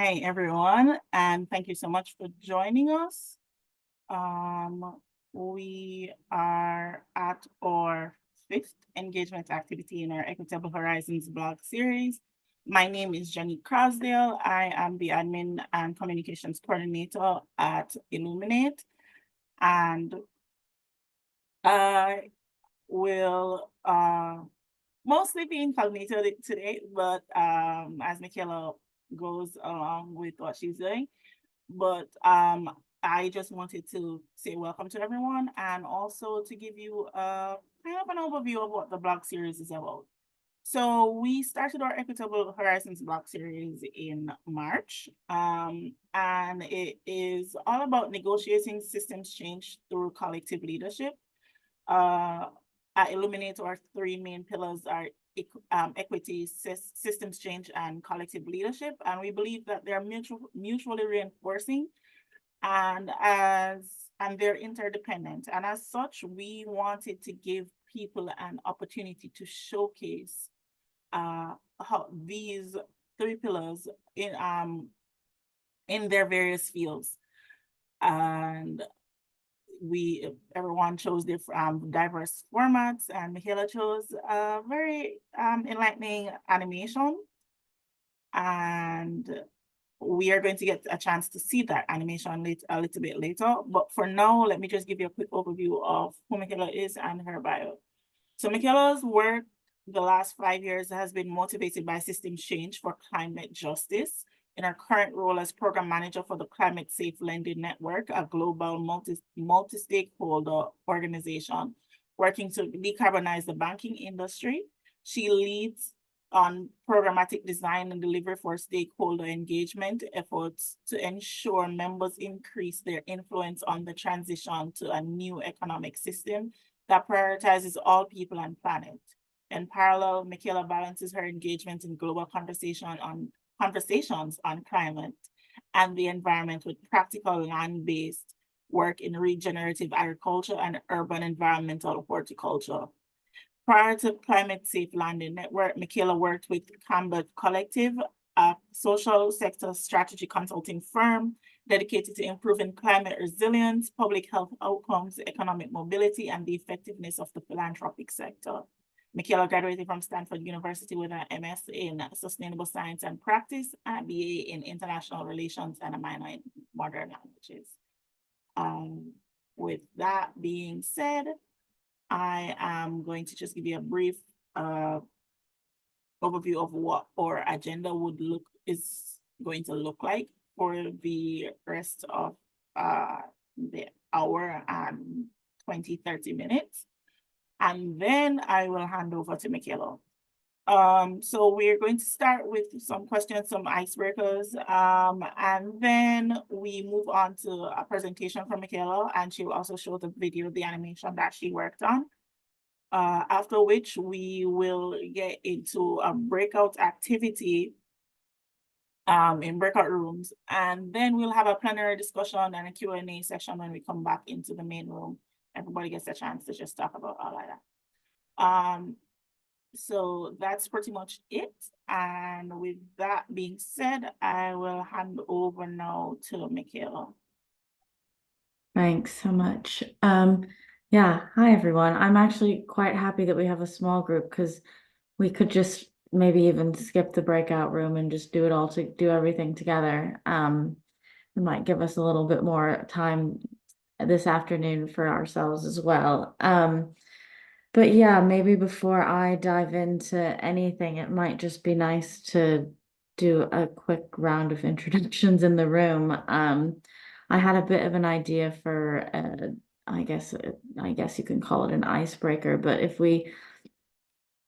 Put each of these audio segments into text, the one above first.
Hi, everyone, and thank you so much for joining us. We are at our fifth engagement activity in our Equitable Horizons blog series. My name is Jenny Crosdale. I am the admin and communications coordinator at Illuminate, and I will mostly be incognito today, but as Michaela goes along with what she's doing. But I just wanted to say welcome to everyone and also to give you kind of an overview of what the blog series is about. So we started our Equitable Horizons blog series in March, and it is all about negotiating systems change through collective leadership. At Illuminate, our three main pillars are equity, systems change, and collective leadership. And we believe that they're mutually reinforcing and they're interdependent. And as such, we wanted to give people an opportunity to showcase how these three pillars in their various fields. And everyone chose different diverse formats, and Michaela chose a very enlightening animation, and we are going to get a chance to see that animation a little bit later. But for now, let me just give you a quick overview of who Michaela is and her bio. So Michaela's work the last 5 years has been motivated by systems change for climate justice. In her current role as program manager for the Climate Safe Lending Network, a global multi-stakeholder organization working to decarbonize the banking industry, she leads on programmatic design and delivery for stakeholder engagement efforts to ensure members increase their influence on the transition to a new economic system that prioritizes all people and planet. In parallel, Michaela balances her engagement in global conversations on climate and the environment with practical land-based work in regenerative agriculture and urban environmental horticulture. Prior to Climate Safe Lending Network, Michaela worked with Camber Collective, a social sector strategy consulting firm dedicated to improving climate resilience, public health outcomes, economic mobility, and the effectiveness of the philanthropic sector. Michaela graduated from Stanford University with an MS in Sustainable Science and Practice, and a BA in International Relations, and a minor in Modern Languages. With that being said, I am going to just give you a brief overview of what our agenda is going to look like for the rest of the hour and 20-30 minutes. And then I will hand over to Michaela. So we're going to start with some questions, some icebreakers, and then we move on to a presentation from Michaela, and she will also show the video, the animation that she worked on. After which we will get into a breakout activity in breakout rooms, and then we'll have a plenary discussion and a Q&A session when we come back into the main room. Everybody gets a chance to just talk about all of that. So that's pretty much it. And with that being said, I will hand over now to Michaela. Thanks so much. Yeah, hi everyone. I'm actually quite happy that we have a small group because we could just maybe even skip the breakout room and just do everything together. It might give us a little bit more time this afternoon for ourselves as well. But yeah, maybe before I dive into anything, it might just be nice to do a quick round of introductions in the room. I had a bit of an idea for, I guess you can call it an icebreaker, but if we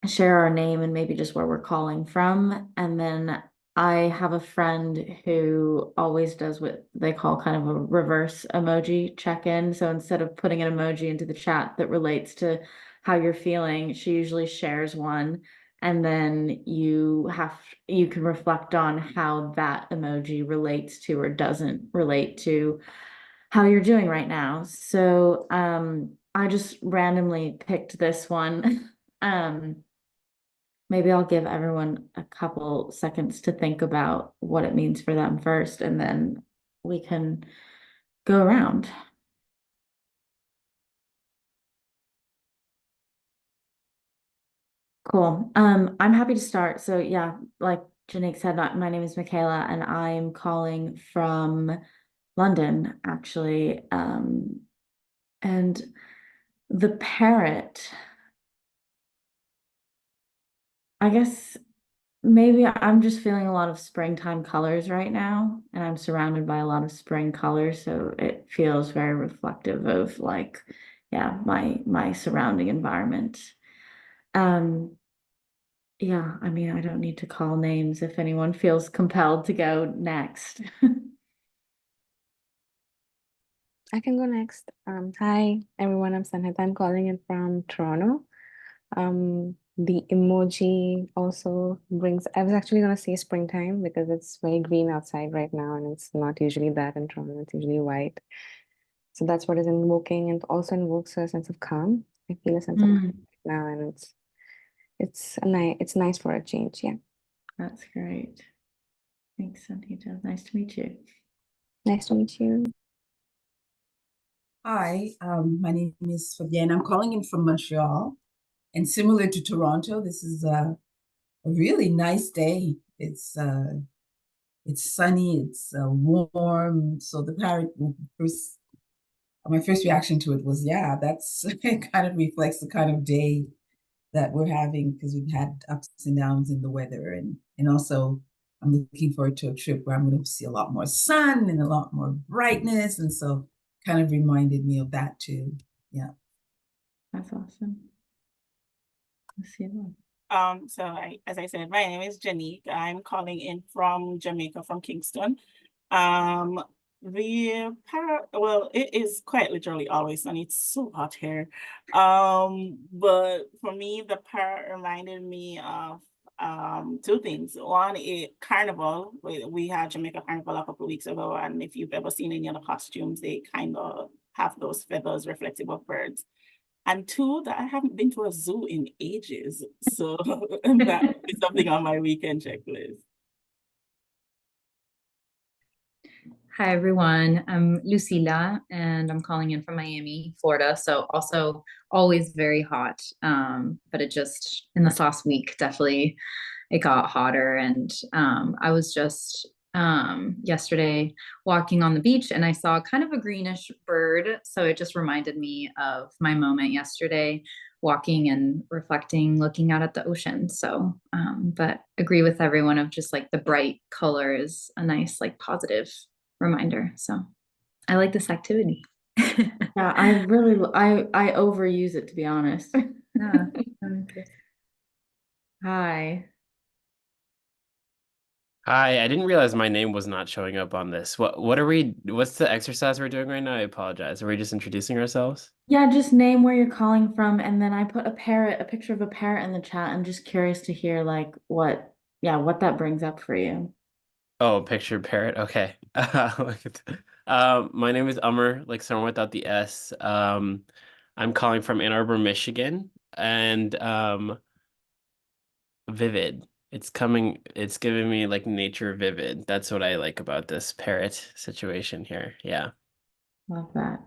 share our name and maybe just where we're calling from, and then I have a friend who always does what they call kind of a reverse emoji check-in. So instead of putting an emoji into the chat that relates to how you're feeling, she usually shares one, and then you can reflect on how that emoji relates to or doesn't relate to how you're doing right now. So I just randomly picked this one. maybe I'll give everyone a couple seconds to think about what it means for them first, and then we can go around. Cool. I'm happy to start. So yeah, like Janique said, my name is Michaela and I'm calling from London, actually. And the parrot, I guess maybe I'm just feeling a lot of springtime colors right now, and I'm surrounded by a lot of spring colors, so it feels very reflective of like, yeah, my surrounding environment. Um, yeah, I mean, I don't need to call names if anyone feels compelled to go next. I can go next. Hi everyone, I'm Sanhita. I'm calling in from Toronto. The emoji also brings, I was actually gonna say springtime because it's very green outside right now and it's not usually that in Toronto, it's usually white. So that's what is invoking and also invokes a sense of calm. I feel a sense of calm Mm, right now and it's nice for a change. Yeah. that's great. Thanks, Sanita. Nice to meet you. Nice to meet you. Hi, my name is Fabienne. I'm calling in from Montreal, and similar to Toronto, this is a really nice day. It's sunny, it's warm. So the parrot first, my first reaction to it was, yeah, that's it kind of reflects the kind of day that we're having because we've had ups and downs in the weather, and also I'm looking forward to a trip where I'm going to see a lot more sun and a lot more brightness, and so kind of reminded me of that too. Yeah. That's awesome. Let's see that. As I said, my name is Janique. I'm calling in from Jamaica, from Kingston. Well, it is quite literally always sunny. It's so hot here. But for me, the parrot reminded me of two things. One, a carnival. We had Jamaica Carnival a couple of weeks ago, and if you've ever seen any of the costumes, they kind of have those feathers reflective of birds. And two, that I haven't been to a zoo in ages. So that is something on my weekend checklist. Hi, everyone. I'm Lucila, and I'm calling in from Miami, Florida. So also always very hot. But it just, in this last week, definitely it got hotter. And I was just yesterday walking on the beach and I saw kind of a greenish bird. So it just reminded me of my moment yesterday, walking and reflecting, looking out at the ocean. So, but agree with everyone of just like the bright color is a nice, like positive reminder. So I like this activity. Yeah, I overuse it, to be honest. Yeah. Hi. Hi, I didn't realize my name was not showing up on this. What's the exercise we're doing right now? I apologize. Are we just introducing ourselves? Yeah, just name where you're calling from, and then I put a picture of a parrot in the chat. I'm just curious to hear like what that brings up for you. Oh, picture parrot. Okay. My name is Umar, like someone without the S. I'm calling from Ann Arbor, Michigan, and vivid. It's giving me like nature vivid. That's what I like about this parrot situation here. Yeah. Love that.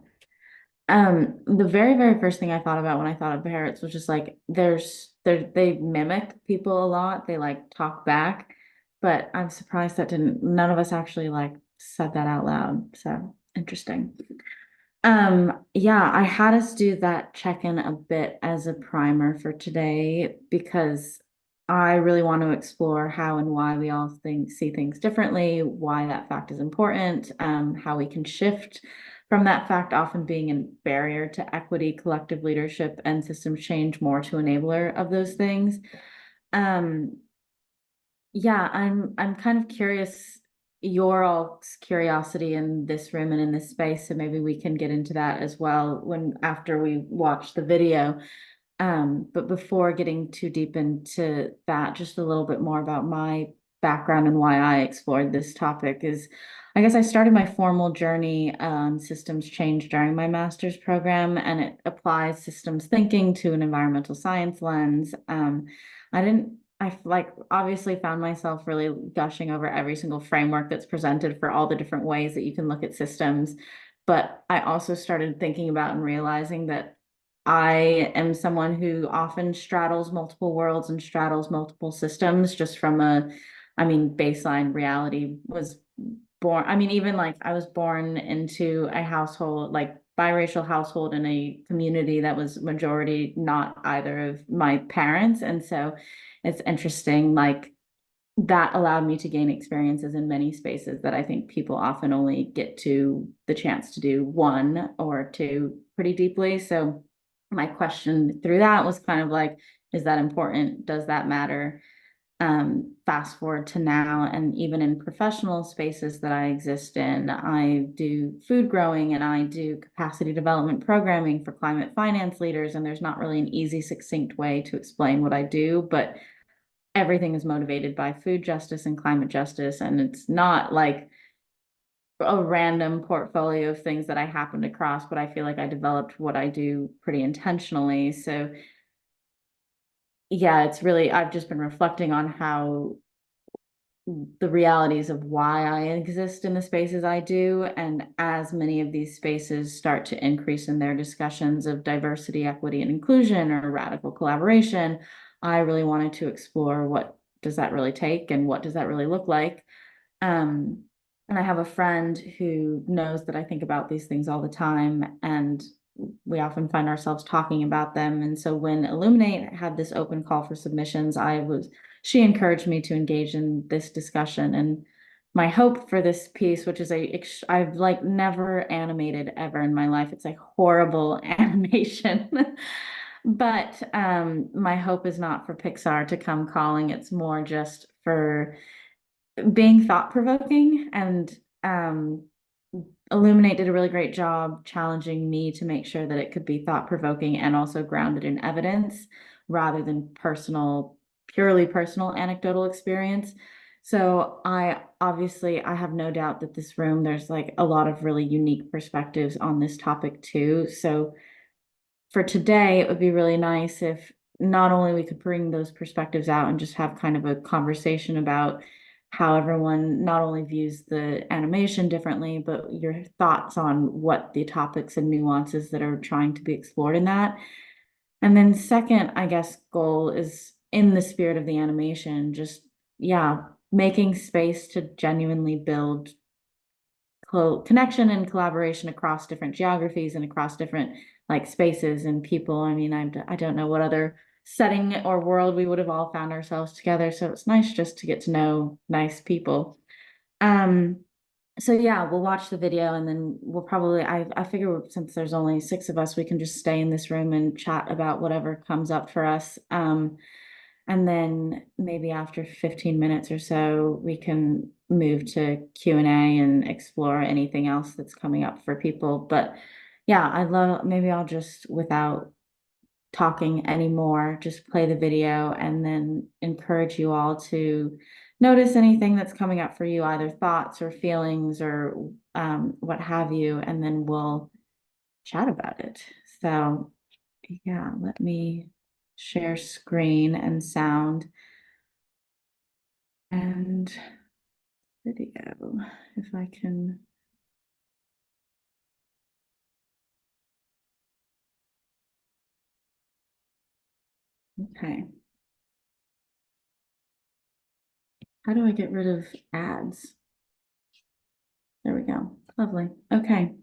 The very first thing I thought about when I thought of parrots was just like they mimic people a lot. They like talk back, but I'm surprised that none of us actually like said that out loud. So interesting. Yeah, I had us do that check-in a bit as a primer for today because I really want to explore how and why we all see things differently, why that fact is important, how we can shift from that fact often being a barrier to equity, collective leadership, and systems change more to enabler of those things. Um, yeah, I'm kind of curious your all's curiosity in this room and in this space, so maybe we can get into that as well when after we watch the video. But before getting too deep into that, just a little bit more about my background and why I explored this topic is I guess I started my formal journey on systems change during my master's program, and it applies systems thinking to an environmental science lens. I didn't like obviously found myself really gushing over every single framework that's presented for all the different ways that you can look at systems. But I also started thinking about and realizing that I am someone who often straddles multiple worlds and straddles multiple systems just from baseline reality was born. I mean, even like I was born into a household, like biracial household in a community that was majority not either of my parents. And so it's interesting, like that allowed me to gain experiences in many spaces that I think people often only get to the chance to do one or two pretty deeply. So my question through that was kind of like, is that important? Does that matter? Fast forward to now, and even in professional spaces that I exist in, I do food growing and I do capacity development programming for climate finance leaders. And there's not really an easy, succinct way to explain what I do, but everything is motivated by food justice and climate justice. And it's not like a random portfolio of things that I happened across, but I feel like I developed what I do pretty intentionally. So yeah, it's really, I've just been reflecting on how the realities of why I exist in the spaces I do. And as many of these spaces start to increase in their discussions of diversity, equity, and inclusion or radical collaboration, I really wanted to explore what does that really take and what does that really look like. And I have a friend who knows that I think about these things all the time, and we often find ourselves talking about them. And so when Illuminate had this open call for submissions, she encouraged me to engage in this discussion. And my hope for this piece, which is I've like never animated ever in my life. It's a horrible animation. But my hope is not for Pixar to come calling. It's more just for being thought-provoking. And Illuminate did a really great job challenging me to make sure that it could be thought-provoking and also grounded in evidence rather than purely personal anecdotal experience. So I have no doubt that this room, there's like a lot of really unique perspectives on this topic too. So for today, it would be really nice if not only we could bring those perspectives out and just have kind of a conversation about how everyone not only views the animation differently, but your thoughts on what the topics and nuances that are trying to be explored in that. And then second, I guess, goal is in the spirit of the animation, just, yeah, making space to genuinely build connection and collaboration across different geographies and across different like spaces and people. I mean, I don't know what other setting or world we would have all found ourselves together. So it's nice just to get to know nice people. So yeah, we'll watch the video and then we'll probably, I figure since there's only 6 of us, we can just stay in this room and chat about whatever comes up for us. And then maybe after 15 minutes or so, we can move to Q&A and explore anything else that's coming up for people. But yeah, maybe I'll just, without talking anymore, just play the video and then encourage you all to notice anything that's coming up for you, either thoughts or feelings or what have you, and then we'll chat about it. So yeah, let me share screen and sound and video if I can. Okay. How do I get rid of ads? There we go. Lovely. Okay.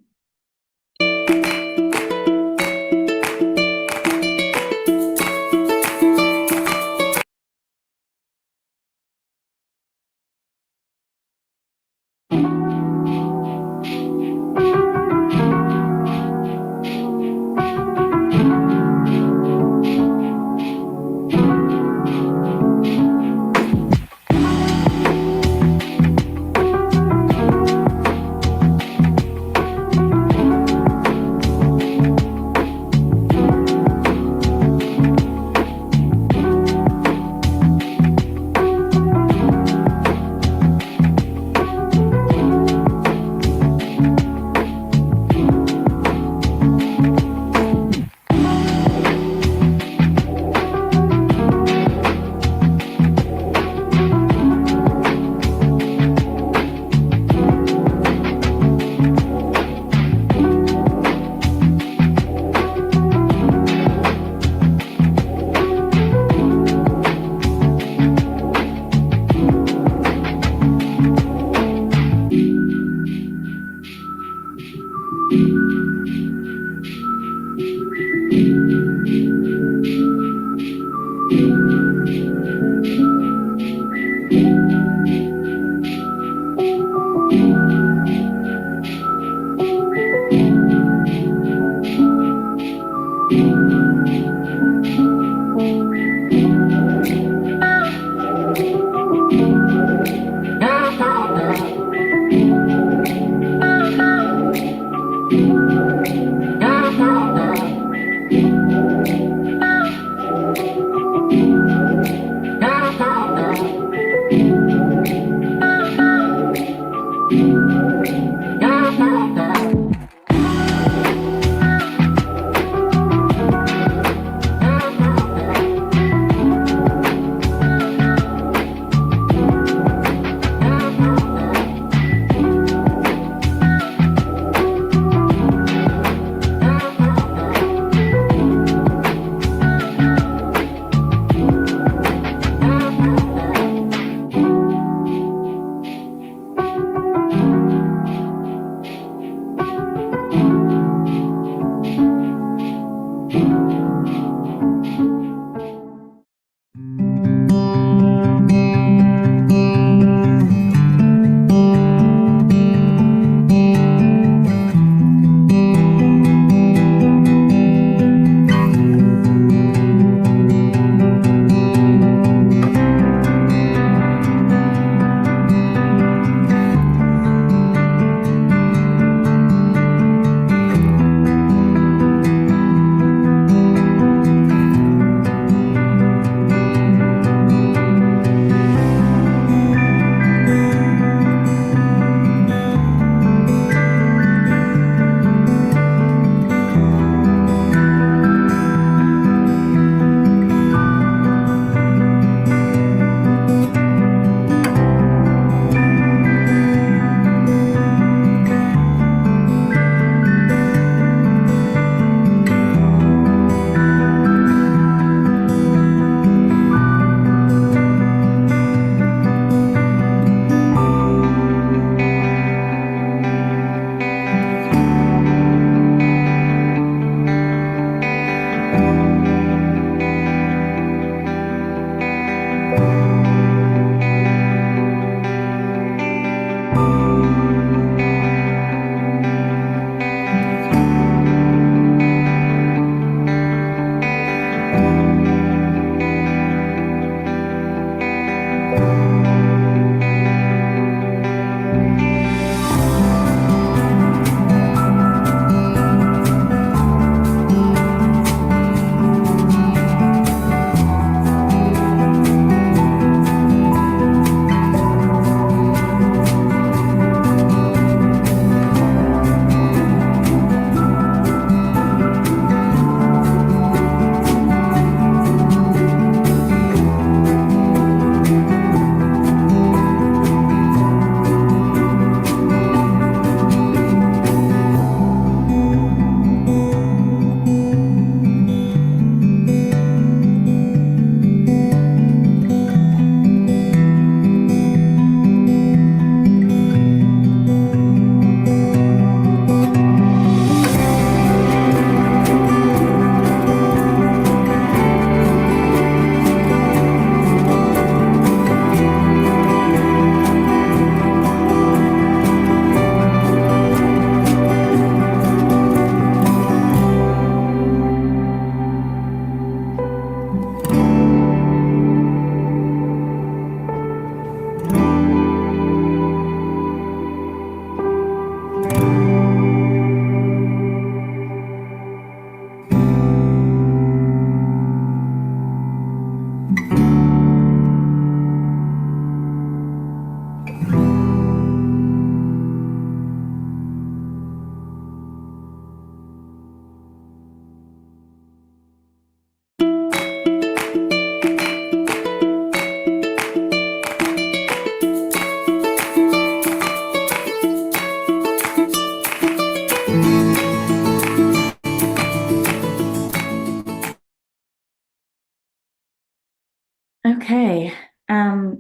Okay. Have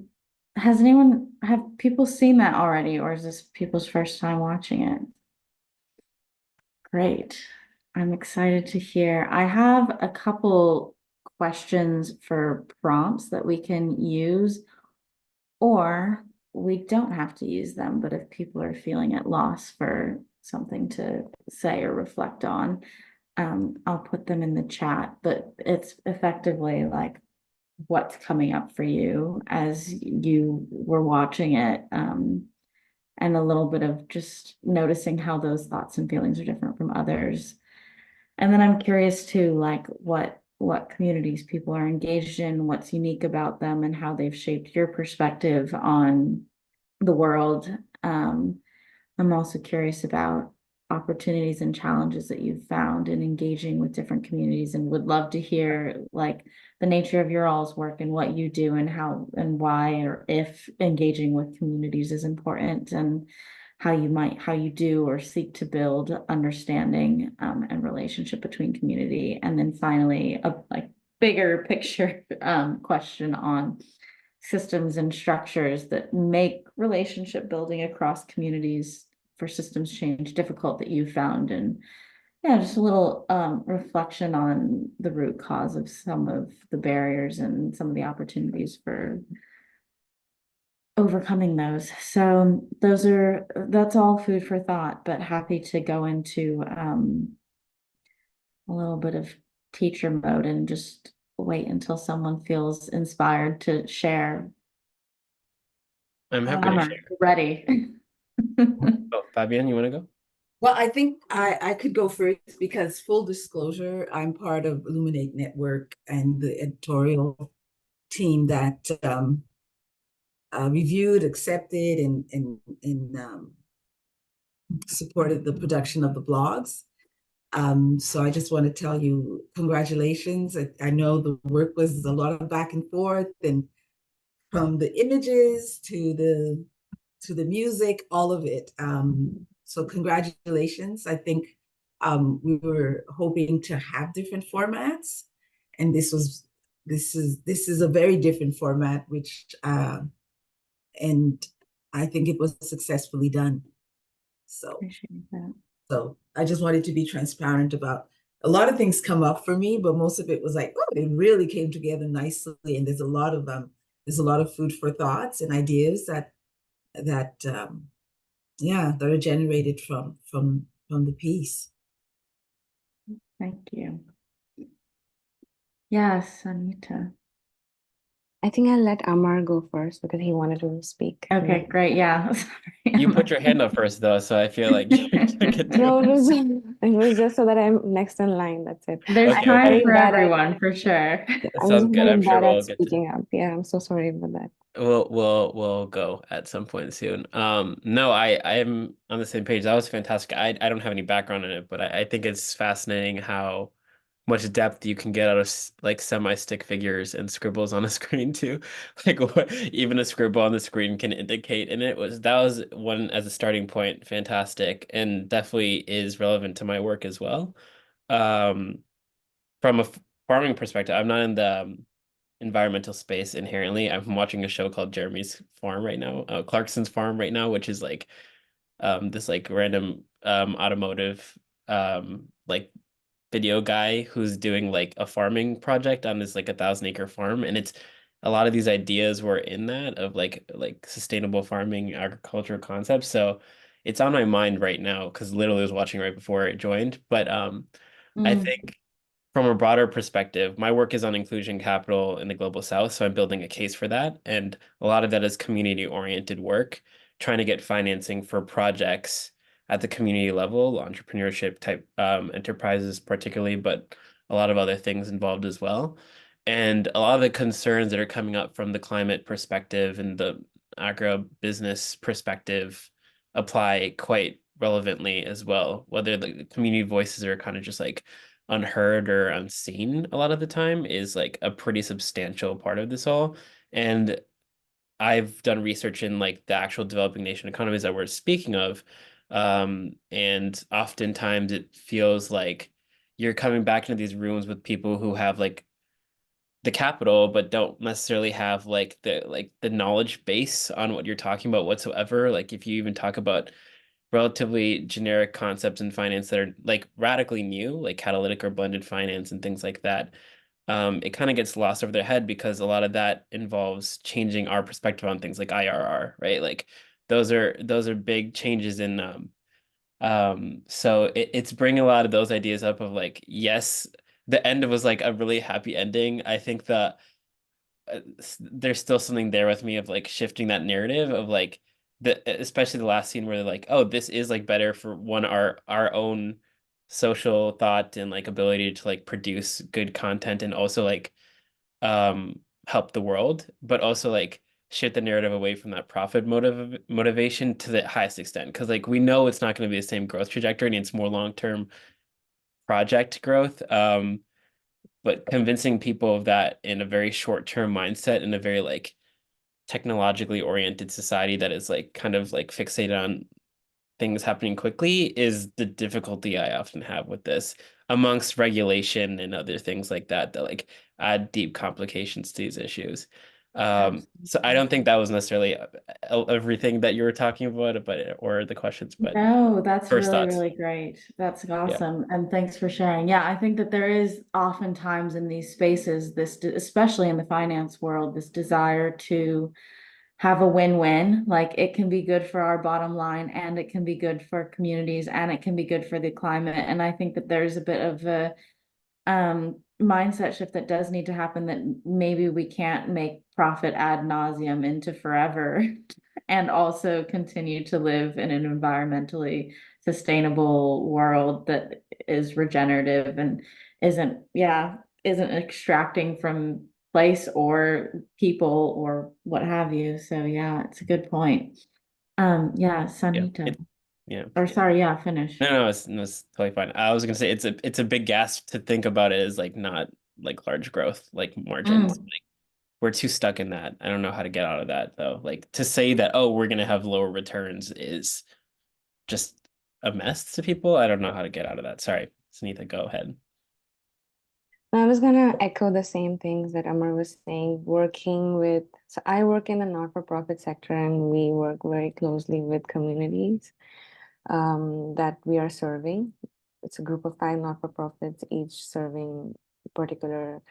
people seen that already, or is this people's first time watching it? Great. I'm excited to hear. I have a couple questions for prompts that we can use, or we don't have to use them, but if people are feeling at loss for something to say or reflect on, I'll put them in the chat, but it's effectively like what's coming up for you as you were watching it, and a little bit of just noticing how those thoughts and feelings are different from others. And then I'm curious too, like what communities people are engaged in, what's unique about them, and how they've shaped your perspective on the world. I'm also curious about opportunities and challenges that you've found in engaging with different communities, and would love to hear like the nature of your all's work and what you do and how and why, or if engaging with communities is important, and how you do or seek to build understanding and relationship between community. And then finally, a like bigger picture question on systems and structures that make relationship building across communities for systems change difficult that you found. And yeah, just a little reflection on the root cause of some of the barriers and some of the opportunities for overcoming those. So that's all food for thought, but happy to go into a little bit of teacher mode and just wait until someone feels inspired to share. I'm happy to I'm share. ready. Oh, Fabian, you want to go? Well, I think I could go first because full disclosure, I'm part of Illuminate Network and the editorial team that reviewed, accepted, and supported the production of the blogs. So I just want to tell you congratulations. I know the work was a lot of back and forth, and from the images to the music, all of it. So congratulations. I think we were hoping to have different formats, and this is a very different format, which and I think it was successfully done. So Appreciate that. so I just wanted to be transparent about a lot of things come up for me, but most of it was like, oh, it really came together nicely, and there's a lot of food for thoughts and ideas that that are generated from the piece. Thank you. Yes, Anita. I think I'll let Amar go first because he wanted to speak. Okay, great. Yeah. You put your hand up first, though, so I feel like you get to No, go. it was just so that I'm next in line. That's it. There's Okay, time okay. for Bad at- everyone, for sure. That I'm sounds just good. very I'm sure bad we'll at get to. speaking up. Yeah, I'm so sorry about that. We'll go at some point soon. No, I am on the same page. That was fantastic. I don't have any background in it, but I think it's fascinating how much depth you can get out of like semi-stick figures and scribbles on a screen too. Like what even a scribble on the screen can indicate, and that was one as a starting point, fantastic, and definitely is relevant to my work as well. From a farming perspective, I'm not in the environmental space inherently. I'm watching a show called Jeremy's Farm right now, Clarkson's Farm right now, which is like this like random automotive like video guy who's doing like a farming project on this like 1,000-acre farm, and it's a lot of these ideas were in that of like sustainable farming agriculture concepts. So it's on my mind right now because literally I was watching right before I joined. But I think from a broader perspective, my work is on inclusion capital in the global south, so I'm building a case for that. And a lot of that is community-oriented work, trying to get financing for projects at the community level, entrepreneurship type enterprises particularly, but a lot of other things involved as well. And a lot of the concerns that are coming up from the climate perspective and the agro-business perspective apply quite relevantly as well, whether the community voices are kind of just like unheard or unseen a lot of the time is like a pretty substantial part of this all. And I've done research in like the actual developing nation economies that we're speaking of. And oftentimes it feels like you're coming back into these rooms with people who have like the capital, but don't necessarily have like the knowledge base on what you're talking about whatsoever. Like if you even talk about relatively generic concepts in finance that are like radically new, like catalytic or blended finance and things like that, it kind of gets lost over their head because a lot of that involves changing our perspective on things like IRR, right? Like those are big changes in so it's bringing a lot of those ideas up of like, yes, the end was like a really happy ending. I think that there's still something there with me of like shifting that narrative of like especially the last scene where they're like, oh, this is like better for our own social thought and like ability to like produce good content and also like help the world, but also like shift the narrative away from that profit motivation to the highest extent. Because like we know it's not going to be the same growth trajectory and it's more long-term project growth. But convincing people of that in a very short-term mindset in a very like technologically oriented society that is like kind of like fixated on things happening quickly is the difficulty I often have with this, amongst regulation and other things like that that like add deep complications to these issues. So I don't think that was necessarily everything that you were talking about, but or the questions, but No, that's first really, thoughts. really great. That's awesome. And thanks for sharing. Yeah, I think that there is oftentimes in these spaces, especially in the finance world, this desire to have a win-win. Like it can be good for our bottom line and it can be good for communities and it can be good for the climate. And I think that there's a bit of a mindset shift that does need to happen, that maybe we can't make profit ad nauseum into forever and also continue to live in an environmentally sustainable world that is regenerative and isn't extracting from place or people or what have you. So yeah, it's a good point. Sanita. Yeah. Or sorry, finish. No, it's totally fine. I was gonna say it's a big gasp to think about it as like not like large growth, like margins. Like we're too stuck in that. I don't know how to get out of that though. Like to say that, oh, we're gonna have lower returns is just a mess to people. I don't know how to get out of that. Sorry, Sunitha, go ahead. I was gonna echo the same things that Amar was saying, so I work in the not-for-profit sector and we work very closely with communities that we are serving. It's a group of 5 not-for-profits, each serving particular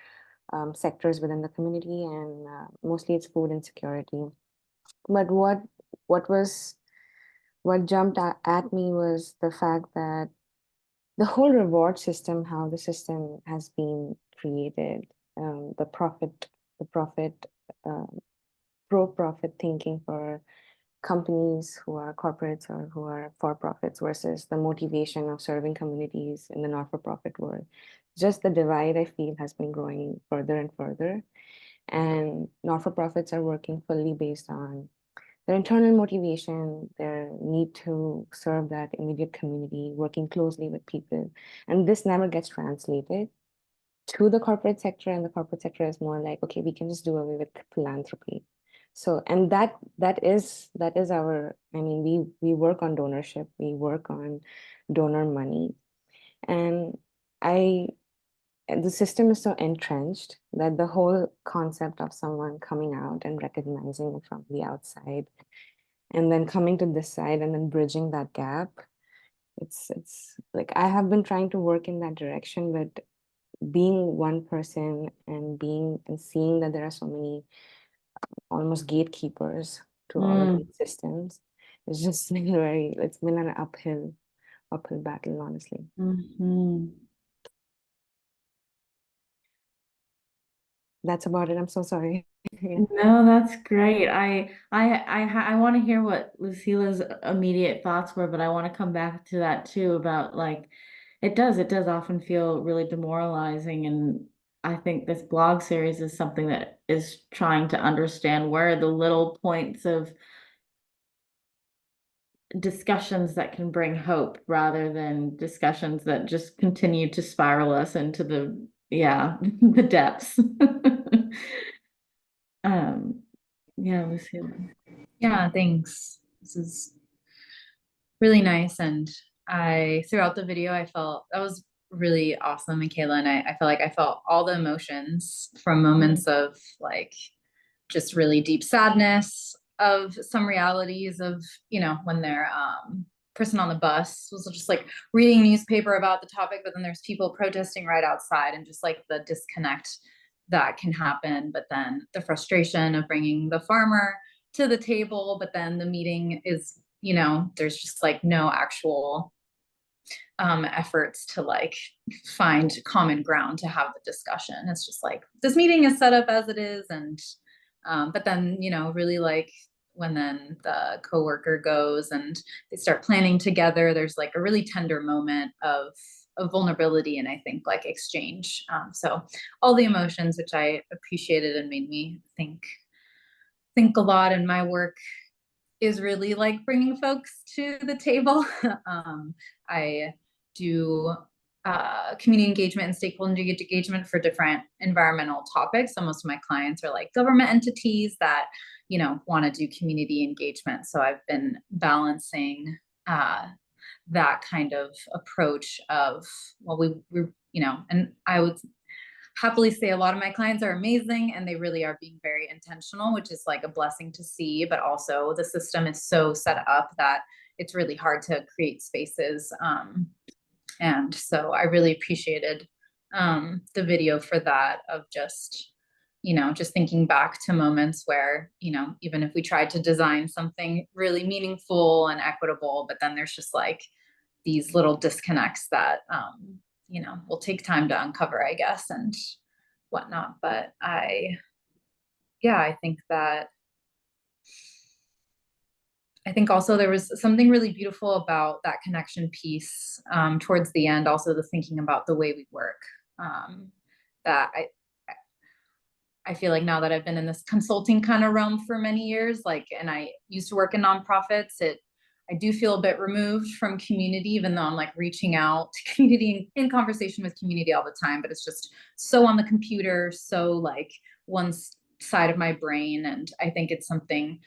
sectors within the community, and mostly it's food insecurity. But what jumped at me was the fact that the whole reward system, how the system has been created, the profit, pro-profit thinking for companies who are corporates or who are for-profits versus the motivation of serving communities in the not-for-profit world. Just the divide, I feel, has been growing further and further. And not-for-profits are working fully based on their internal motivation, their need to serve that immediate community, working closely with people. And this never gets translated to the corporate sector, and the corporate sector is more like, okay, we can just do away with philanthropy. So, and that is our, I mean, we work on donorship, we work on donor money. And the system is so entrenched that the whole concept of someone coming out and recognizing it from the outside and then coming to this side and then bridging that gap, it's like I have been trying to work in that direction, but being one person and seeing that there are so many almost gatekeepers to all of these systems, it's just been it's been an uphill battle, honestly. That's about it. I'm so sorry. No, that's great. I want to hear what Lucila's immediate thoughts were, but I want to come back to that too about like it does often feel really demoralizing, and I think this blog series is something that is trying to understand where are the little points of discussions that can bring hope rather than discussions that just continue to spiral us into the the depths. Lucila. Yeah, thanks. This is really nice. And throughout the video, I felt that was really awesome, Michaela. And I feel like I felt all the emotions from moments of like just really deep sadness, of some realities of, you know, when they're person on the bus was just like reading newspaper about the topic, but then there's people protesting right outside, and just like the disconnect that can happen. But then the frustration of bringing the farmer to the table, but then the meeting is, you know, there's just like no actual efforts to like find common ground to have the discussion. It's just like this meeting is set up as it is. And but then, you know, really like when then the coworker goes and they start planning together, there's like a really tender moment of vulnerability and I think like exchange. So all the emotions, which I appreciated and made me think a lot. In my work is really like bringing folks to the table. I do community engagement and stakeholder engagement for different environmental topics. So most of my clients are like government entities that, you know, want to do community engagement. So I've been balancing that kind of approach of, well, we you know, and I would happily say a lot of my clients are amazing and they really are being very intentional, which is like a blessing to see. But also the system is so set up that it's really hard to create spaces. And so I really appreciated the video for that, of just, you know, just thinking back to moments where, you know, even if we tried to design something really meaningful and equitable, but then there's just like these little disconnects that, you know, will take time to uncover, I guess, and whatnot. But I think that, I think also there was something really beautiful about that connection piece towards the end, also the thinking about the way we work, that I feel like now that I've been in this consulting kind of realm for many years, like, and I used to work in nonprofits, I do feel a bit removed from community, even though I'm like reaching out to community in conversation with community all the time, but it's just so on the computer, so like one side of my brain. And I think it's something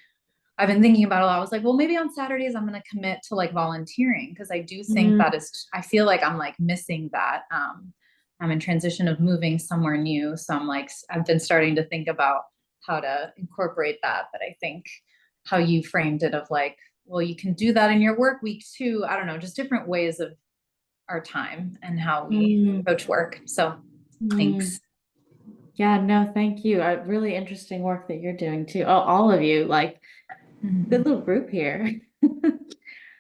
I've been thinking about a lot. I was like, well, maybe on Saturdays I'm going to commit to like volunteering, because I do think that is, I feel like I'm like missing that. I'm in transition of moving somewhere new. So I'm like, I've been starting to think about how to incorporate that. But I think how you framed it of like, well, you can do that in your work week too. I don't know, just different ways of our time and how we approach work. So thanks. Yeah, no, thank you. Really interesting work that you're doing too. Oh, all of you, like good little group here.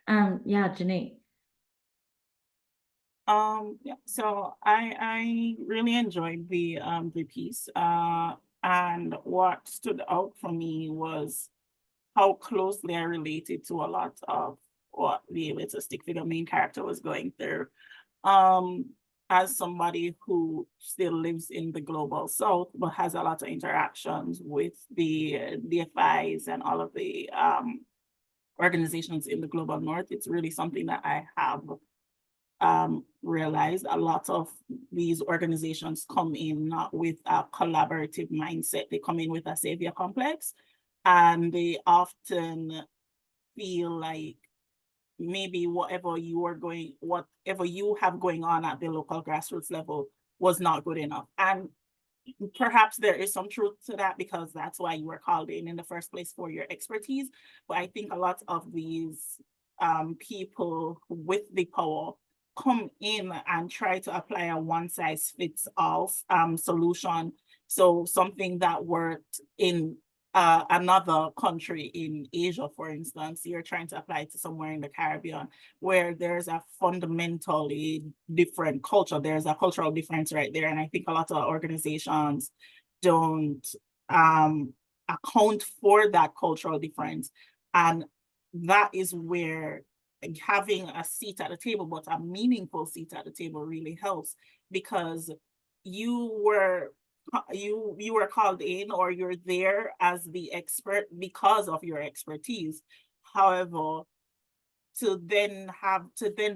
Yeah, Janine. Yeah, so I really enjoyed the piece. And what stood out for me was how closely I related to a lot of what the Able to Stick Figure main character was going through. As somebody who still lives in the global south, but has a lot of interactions with the DFIs and all of the organizations in the global north, it's really something that I have realized. A lot of these organizations come in not with a collaborative mindset. They come in with a savior complex, and they often feel like maybe whatever you have going on at the local grassroots level was not good enough. And perhaps there is some truth to that, because that's why you were called in the first place, for your expertise. But I think a lot of these people with the power come in and try to apply a one-size-fits-all solution. So something that worked in another country in Asia, for instance, you're trying to apply it to somewhere in the Caribbean, where there's a fundamentally different culture. There's a cultural difference right there. And I think a lot of organizations don't account for that cultural difference. And that is where having a seat at the table, but a meaningful seat at the table, really helps, because you were called in, or you're there as the expert because of your expertise. However, to then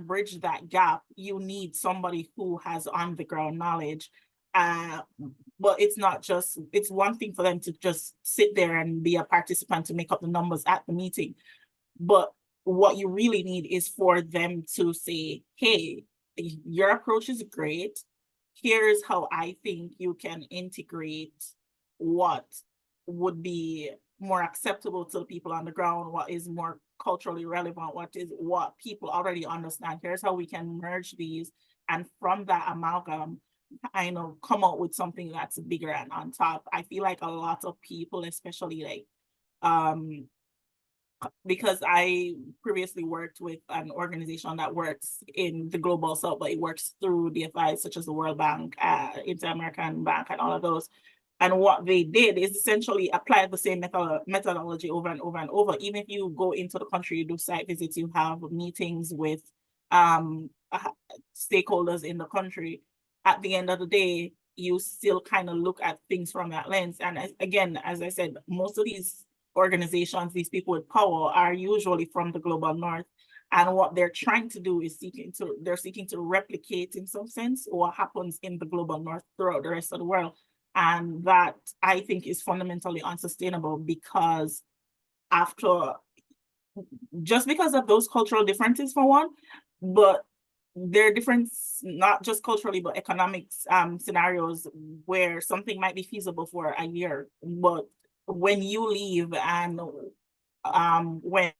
bridge that gap, you need somebody who has on the ground knowledge. But it's one thing for them to just sit there and be a participant to make up the numbers at the meeting. But what you really need is for them to say, hey, your approach is great. Here's how I think you can integrate what would be more acceptable to the people on the ground, what is more culturally relevant, what people already understand. Here's how we can merge these, and from that amalgam, I know, come out with something that's bigger and on top. I feel like a lot of people, especially like because I previously worked with an organization that works in the global south, but it works through DFIs such as the World Bank, Inter-American Bank, and all of those. And what they did is essentially apply the same methodology over and over and over. Even if you go into the country, you do site visits, you have meetings with stakeholders in the country. At the end of the day, you still kind of look at things from that lens. And again, as I said, most of these organizations, these people with power, are usually from the global north. And what they're trying to do is they're seeking to replicate, in some sense, what happens in the global north throughout the rest of the world. And that, I think, is fundamentally unsustainable, because just because of those cultural differences, for one, but they're different, not just culturally, but economics scenarios where something might be feasible for a year, but when you leave and when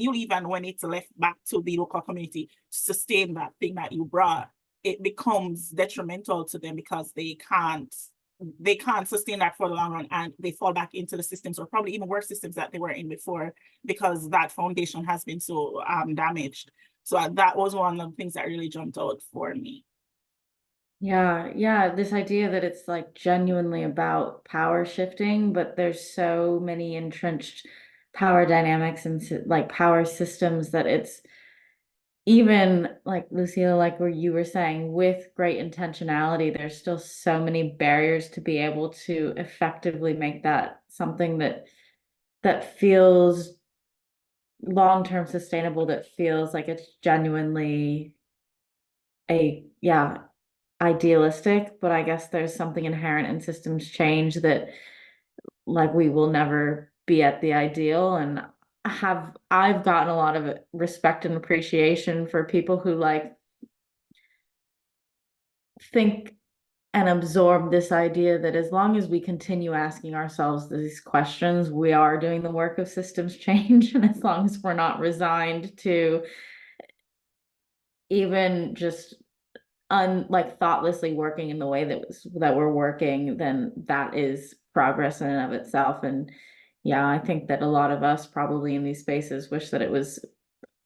you leave and when it's left back to the local community to sustain that thing that you brought, it becomes detrimental to them, because they can't sustain that for the long run, and they fall back into the systems, or probably even worse systems that they were in before, because that foundation has been so damaged. So that was one of the things that really jumped out for me. Yeah, this idea that it's like genuinely about power shifting, but there's so many entrenched power dynamics and like power systems that it's even like, Lucila, like where you were saying, with great intentionality, there's still so many barriers to be able to effectively make that something that feels long-term sustainable, that feels like it's genuinely idealistic. But I guess there's something inherent in systems change that, like, we will never be at the ideal. And I've gotten a lot of respect and appreciation for people who like think and absorb this idea that as long as we continue asking ourselves these questions, we are doing the work of systems change. And as long as we're not resigned to even just like thoughtlessly working in the way that we're working, then that is progress in and of itself. And yeah, I think that a lot of us probably in these spaces wish that it was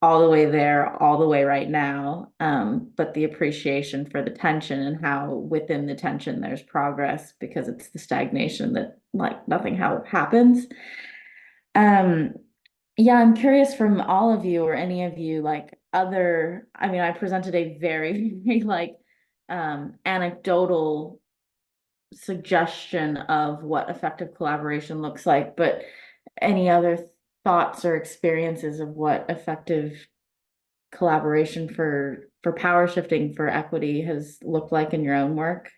all the way there, all the way right now. But the appreciation for the tension and how within the tension there's progress, because it's the stagnation that like nothing happens. Yeah, I'm curious from all of you or any of you, like I mean, I presented a very, very like anecdotal suggestion of what effective collaboration looks like, but any other thoughts or experiences of what effective collaboration for power shifting for equity has looked like in your own work?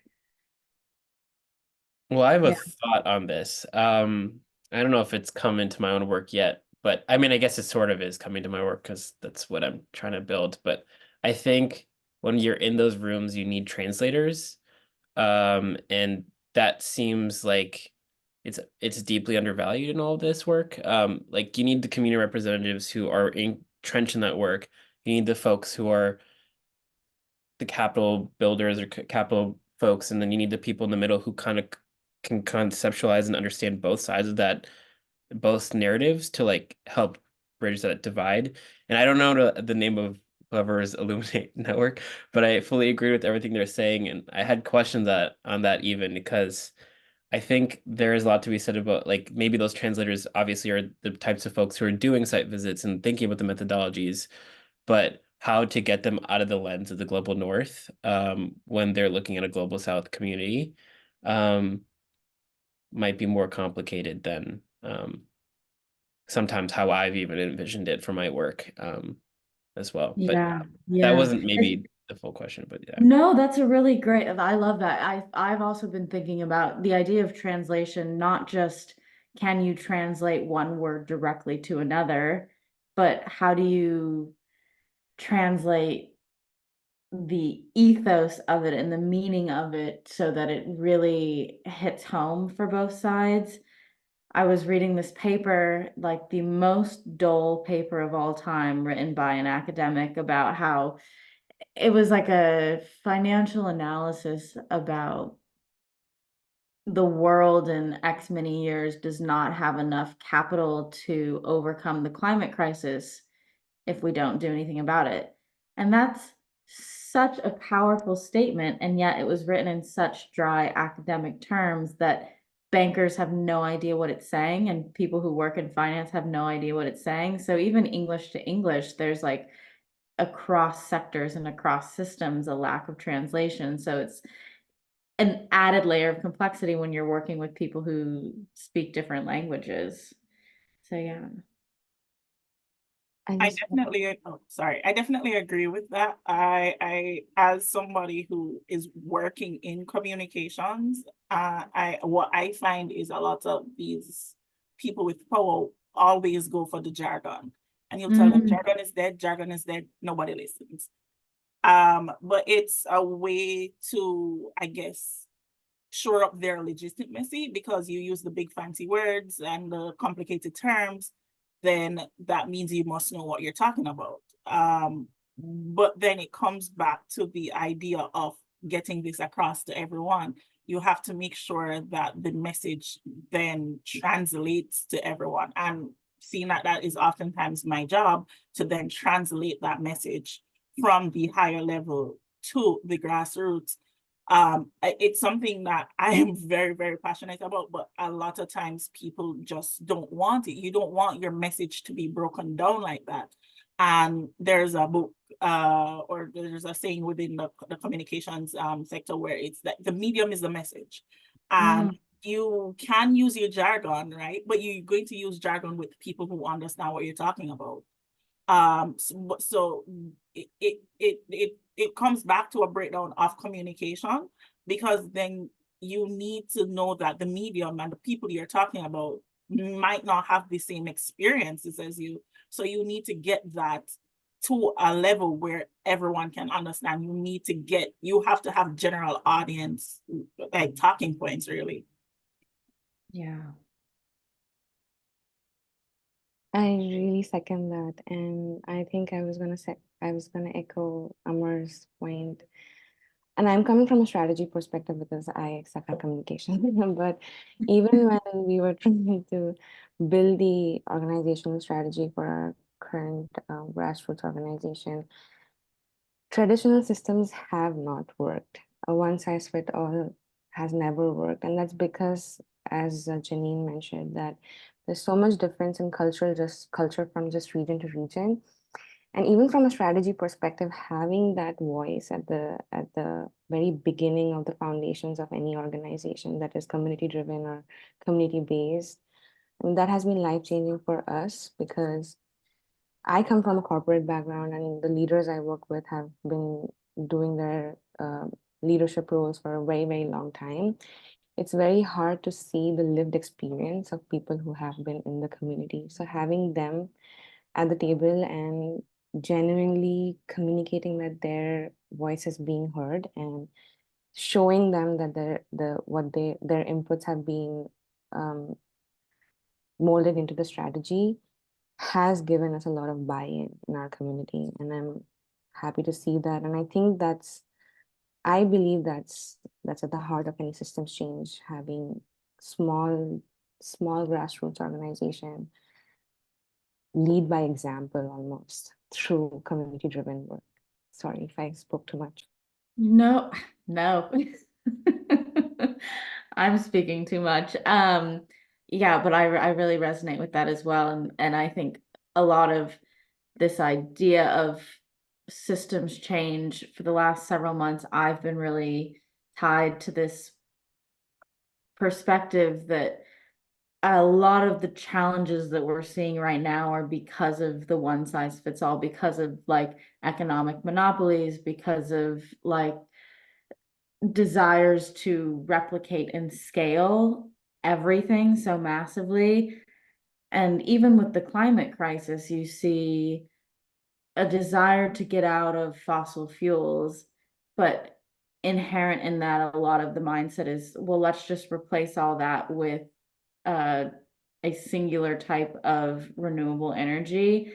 Well, I have a Yeah. thought on this. I don't know if it's come into my own work yet, but I mean, I guess it sort of is coming to my work because that's what I'm trying to build. But I think when you're in those rooms, you need translators. And that seems like it's deeply undervalued in all of this work. Like you need the community representatives who are entrenched in that work. You need the folks who are the capital builders or capital folks, and then you need the people in the middle who kind of can conceptualize and understand both sides of that, both narratives, to like help bridge that divide. And I don't know the name of whoever's Illuminate Network, but I fully agree with everything they're saying. And I had questions on that even, because I think there is a lot to be said about like maybe those translators obviously are the types of folks who are doing site visits and thinking about the methodologies, but how to get them out of the lens of the global north when they're looking at a global south community might be more complicated than sometimes how I've even envisioned it for my work as well. But Yeah, that yeah. wasn't maybe the full question, but yeah. No, that's a really great, I love that. I've also been thinking about the idea of translation, not just can you translate one word directly to another, but how do you translate the ethos of it and the meaning of it so that it really hits home for both sides. I was reading this paper, like the most dull paper of all time, written by an academic about how it was like a financial analysis about the world in X many years does not have enough capital to overcome the climate crisis if we don't do anything about it. And that's such a powerful statement. And yet it was written in such dry academic terms that bankers have no idea what it's saying, and people who work in finance have no idea what it's saying. So even English to English, there's like across sectors and across systems, a lack of translation. So it's an added layer of complexity when you're working with people who speak different languages. So yeah. I I just definitely, oh, sorry, I definitely agree with that. As somebody who is working in communications, what I find is a lot of these people with power always go for the jargon. And you'll tell them jargon is dead, nobody listens. But it's a way to, I guess, shore up their legitimacy, because you use the big fancy words and the complicated terms, then that means you must know what you're talking about. But then it comes back to the idea of getting this across to everyone. You have to make sure that the message then translates to everyone. And seeing that that is oftentimes my job, to then translate that message from the higher level to the grassroots. It's something that I am very, very passionate about, but a lot of times people just don't want it. You don't want your message to be broken down like that. And there's a book, or there's a saying within the communications sector, where it's that the medium is the message. And you can use your jargon, right? But you're going to use jargon with people who understand what you're talking about. So it comes back to a breakdown of communication, because then you need to know that the medium and the people you're talking about might not have the same experiences as you. So you need to get that to a level where everyone can understand. You have to have general audience, like talking points, really. Yeah. I really second that, and I think I was gonna echo Amar's point. And I'm coming from a strategy perspective because I suck at communication. But even when we were trying to build the organizational strategy for our current grassroots organization, traditional systems have not worked. A one size fit all has never worked. And that's because, as Janine mentioned, that there's so much difference in culture from just region to region. And even from a strategy perspective, having that voice at the very beginning of the foundations of any organization that is community driven or community based, and that has been life changing for us, because I come from a corporate background, and the leaders I work with have been doing their leadership roles for a very, very long time. It's very hard to see the lived experience of people who have been in the community. So having them at the table and genuinely communicating that their voice is being heard, and showing them that their inputs have been molded into the strategy, has given us a lot of buy-in in our community. And I'm happy to see that. And I believe that's at the heart of any systems change, having small grassroots organization lead by example, almost, through community driven work. Sorry if I spoke too much. No. I'm speaking too much. Yeah, but I really resonate with that as well. And I think a lot of this idea of systems change for the last several months, I've been really tied to this perspective that a lot of the challenges that we're seeing right now are because of the one size fits all, because of like economic monopolies, because of like desires to replicate and scale everything so massively. And even with the climate crisis, you see a desire to get out of fossil fuels, but inherent in that, a lot of the mindset is, well, let's just replace all that with a singular type of renewable energy.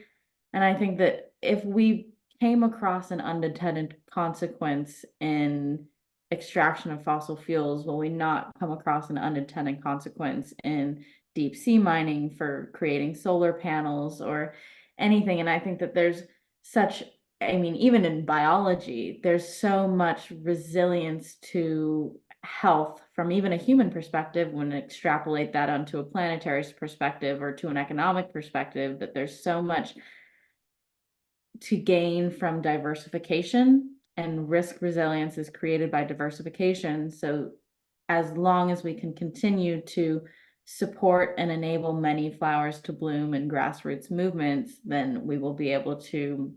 And I think that if we came across an unintended consequence in extraction of fossil fuels, will we not come across an unintended consequence in deep sea mining for creating solar panels or anything? And I think that there's such, I mean, even in biology, there's so much resilience to health from even a human perspective when extrapolate that onto a planetary perspective or to an economic perspective, that there's so much to gain from diversification, and risk resilience is created by diversification. So as long as we can continue to support and enable many flowers to bloom in grassroots movements, then we will be able to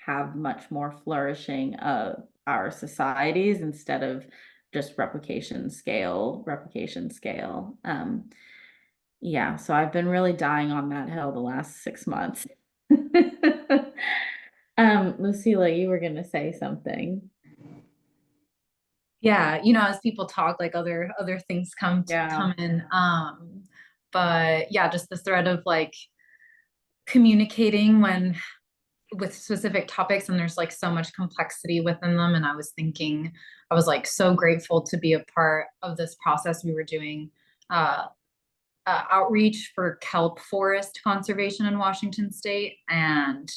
have much more flourishing of our societies instead of just replication scale. Yeah, so I've been really dying on that hill the last 6 months. Lucila, you were gonna say something. Yeah, as people talk, like other things come in. But yeah, just the thread of like communicating with specific topics, and there's like so much complexity within them. And I was like so grateful to be a part of this process. We were doing outreach for kelp forest conservation in Washington State, and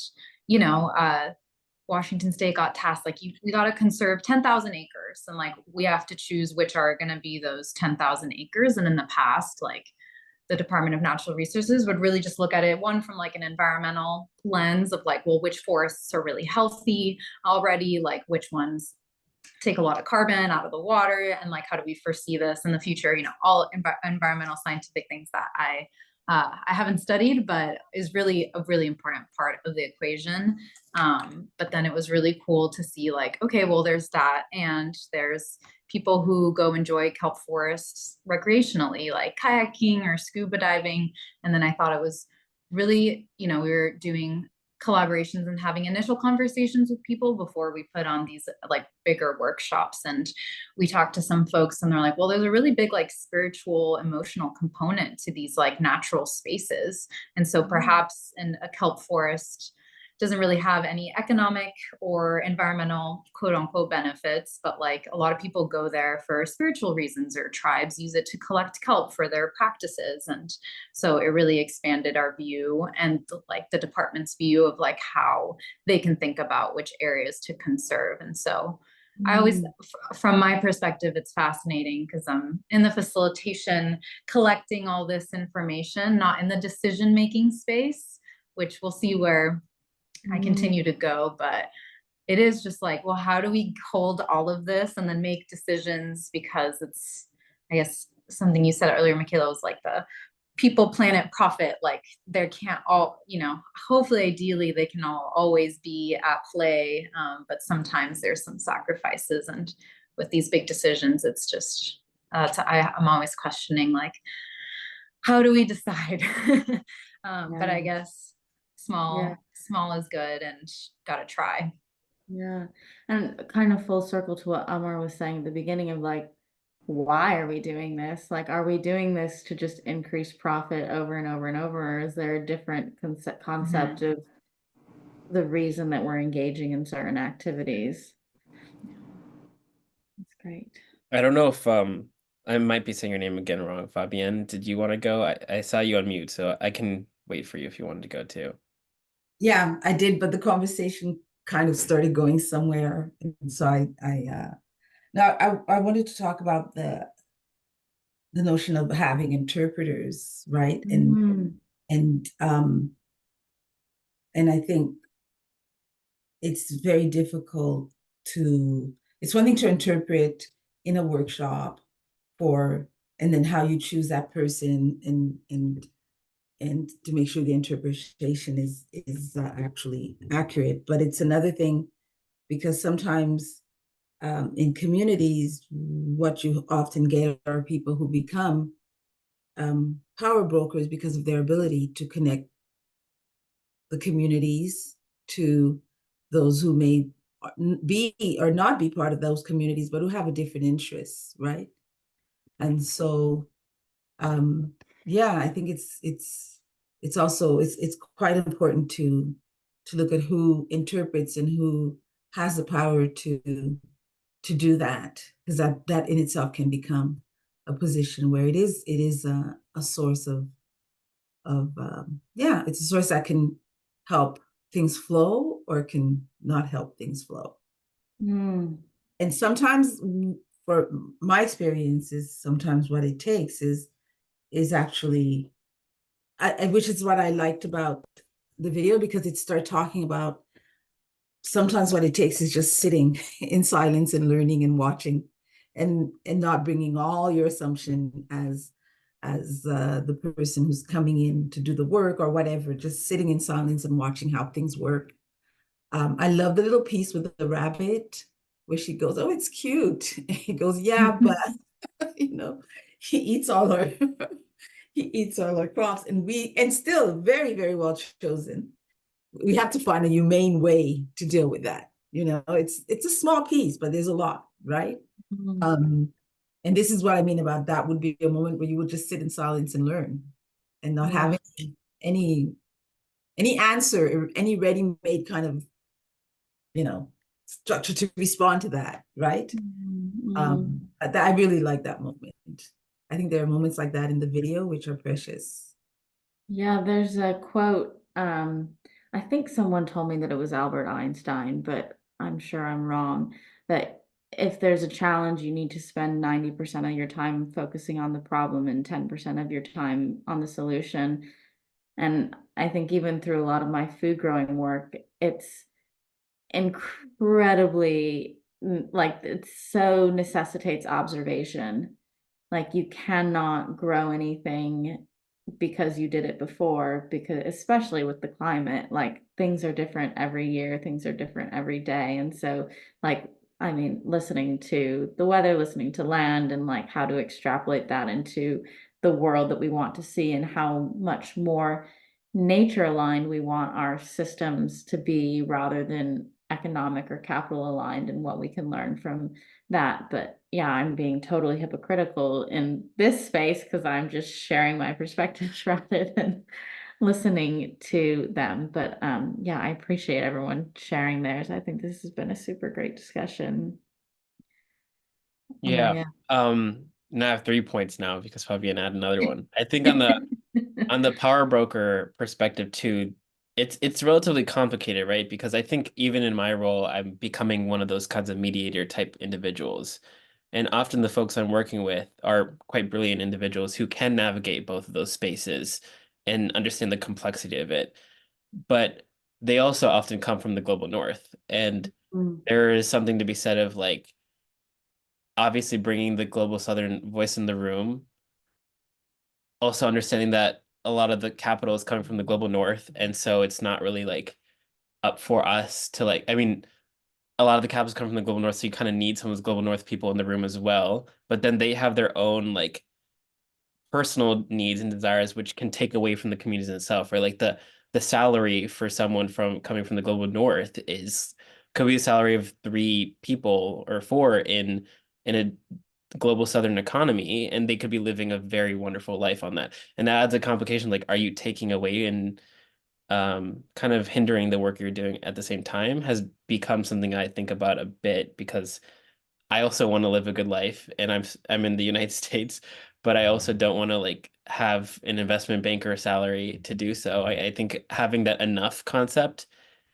Washington State got tasked, like, we got to conserve 10,000 acres, and like we have to choose which are going to be those 10,000 acres. And in the past, like, the Department of Natural Resources would really just look at it, one, from like an environmental lens of like, well, which forests are really healthy already, like which ones take a lot of carbon out of the water, and like how do we foresee this in the future, all environmental scientific things that I haven't studied, but is really a really important part of the equation. But then it was really cool to see like, okay, well, there's that, and there's people who go enjoy kelp forests recreationally, like kayaking or scuba diving. And then I thought it was really, we were doing collaborations and having initial conversations with people before we put on these like bigger workshops. And we talked to some folks, and they're like, well, there's a really big like spiritual, emotional component to these like natural spaces. And so perhaps in a kelp forest doesn't really have any economic or environmental quote unquote benefits, but like a lot of people go there for spiritual reasons, or tribes use it to collect kelp for their practices. And so it really expanded our view and like the department's view of like how they can think about which areas to conserve. And so I always, from my perspective, it's fascinating because I'm in the facilitation, collecting all this information, not in the decision-making space, which we'll see where I continue to go. But it is just like, well, how do we hold all of this and then make decisions? Because it's, I guess, something you said earlier, Michaela, was like the people, planet, profit. Like there can't all, hopefully, ideally, they can all always be at play. But sometimes there's some sacrifices. And with these big decisions, it's just, I'm always questioning, like, how do we decide? But I guess small is good, and gotta try. Yeah. And kind of full circle to what Amar was saying at the beginning of like, why are we doing this? Like, are we doing this to just increase profit over and over and over? Or is there a different concept of the reason that we're engaging in certain activities? That's great. I don't know if I might be saying your name again wrong. Fabienne, did you want to go? I saw you on mute, so I can wait for you if you wanted to go too. Yeah, I did, but the conversation kind of started going somewhere. And so I wanted to talk about the notion of having interpreters, right? And I think it's very difficult it's one thing to interpret in a workshop and then how you choose that person and to make sure the interpretation is actually accurate. But it's another thing because sometimes in communities, what you often get are people who become power brokers because of their ability to connect the communities to those who may be or not be part of those communities, but who have a different interests, right? And so, yeah, I think it's also it's quite important to look at who interprets and who has the power to do that, because that in itself can become a position where it is a source of yeah, it's a source that can help things flow or can not help things flow. Mm. And sometimes, for my experiences, sometimes what it takes is actually, which is what I liked about the video, because it started talking about sometimes what it takes is just sitting in silence and learning and watching, and not bringing all your assumption as the person who's coming in to do the work or whatever, just sitting in silence and watching how things work. I love the little piece with the rabbit where she goes, "Oh, it's cute." And he goes, "Yeah, but he eats all our he eats all our crops, and still very, very well chosen. We have to find a humane way to deal with that. It's a small piece, but there's a lot, right?" Mm. And this is what I mean about that would be a moment where you would just sit in silence and learn, and not Yeah. have any answer or any ready-made kind of structure to respond to that, right? Mm. I really like that moment. I think there are moments like that in the video which are precious. Yeah, there's a quote. I think someone told me that it was Albert Einstein, but I'm sure I'm wrong. That if there's a challenge, you need to spend 90% of your time focusing on the problem and 10% of your time on the solution. And I think even through a lot of my food growing work, it's incredibly like it so necessitates observation. Like you cannot grow anything because you did it before, because especially with the climate, like things are different every year, things are different every day. And so like, I mean, listening to the weather, listening to land, and like how to extrapolate that into the world that we want to see, and how much more nature aligned we want our systems to be rather than economic or capital aligned, and what we can learn from that. But yeah, I'm being totally hypocritical in this space because I'm just sharing my perspectives rather than listening to them. But yeah, I appreciate everyone sharing theirs. I think this has been a super great discussion. Yeah. Now I have 3 points now because Fabian had another one. I think on the power broker perspective too, it's relatively complicated, right? Because I think even in my role, I'm becoming one of those kinds of mediator type individuals. And often the folks I'm working with are quite brilliant individuals who can navigate both of those spaces and understand the complexity of it. But they also often come from the global north. And Mm. there is something to be said of like obviously bringing the global southern voice in the room, also understanding that a lot of the capital is coming from the global north, and so it's not really like up for us to like, I mean, a lot of the capitals come from the global north, so you kind of need some of those global north people in the room as well, but then they have their own like personal needs and desires which can take away from the communities in itself, right? Like the salary for someone from coming from the global north is could be a salary of 3 people or 4 in a global southern economy, and they could be living a very wonderful life on that. And that adds a complication, like are you taking away and kind of hindering the work you're doing at the same time has become something I think about a bit, because I also want to live a good life, and I'm in the United States, but I also don't want to like have an investment banker salary to do so. I think having that enough concept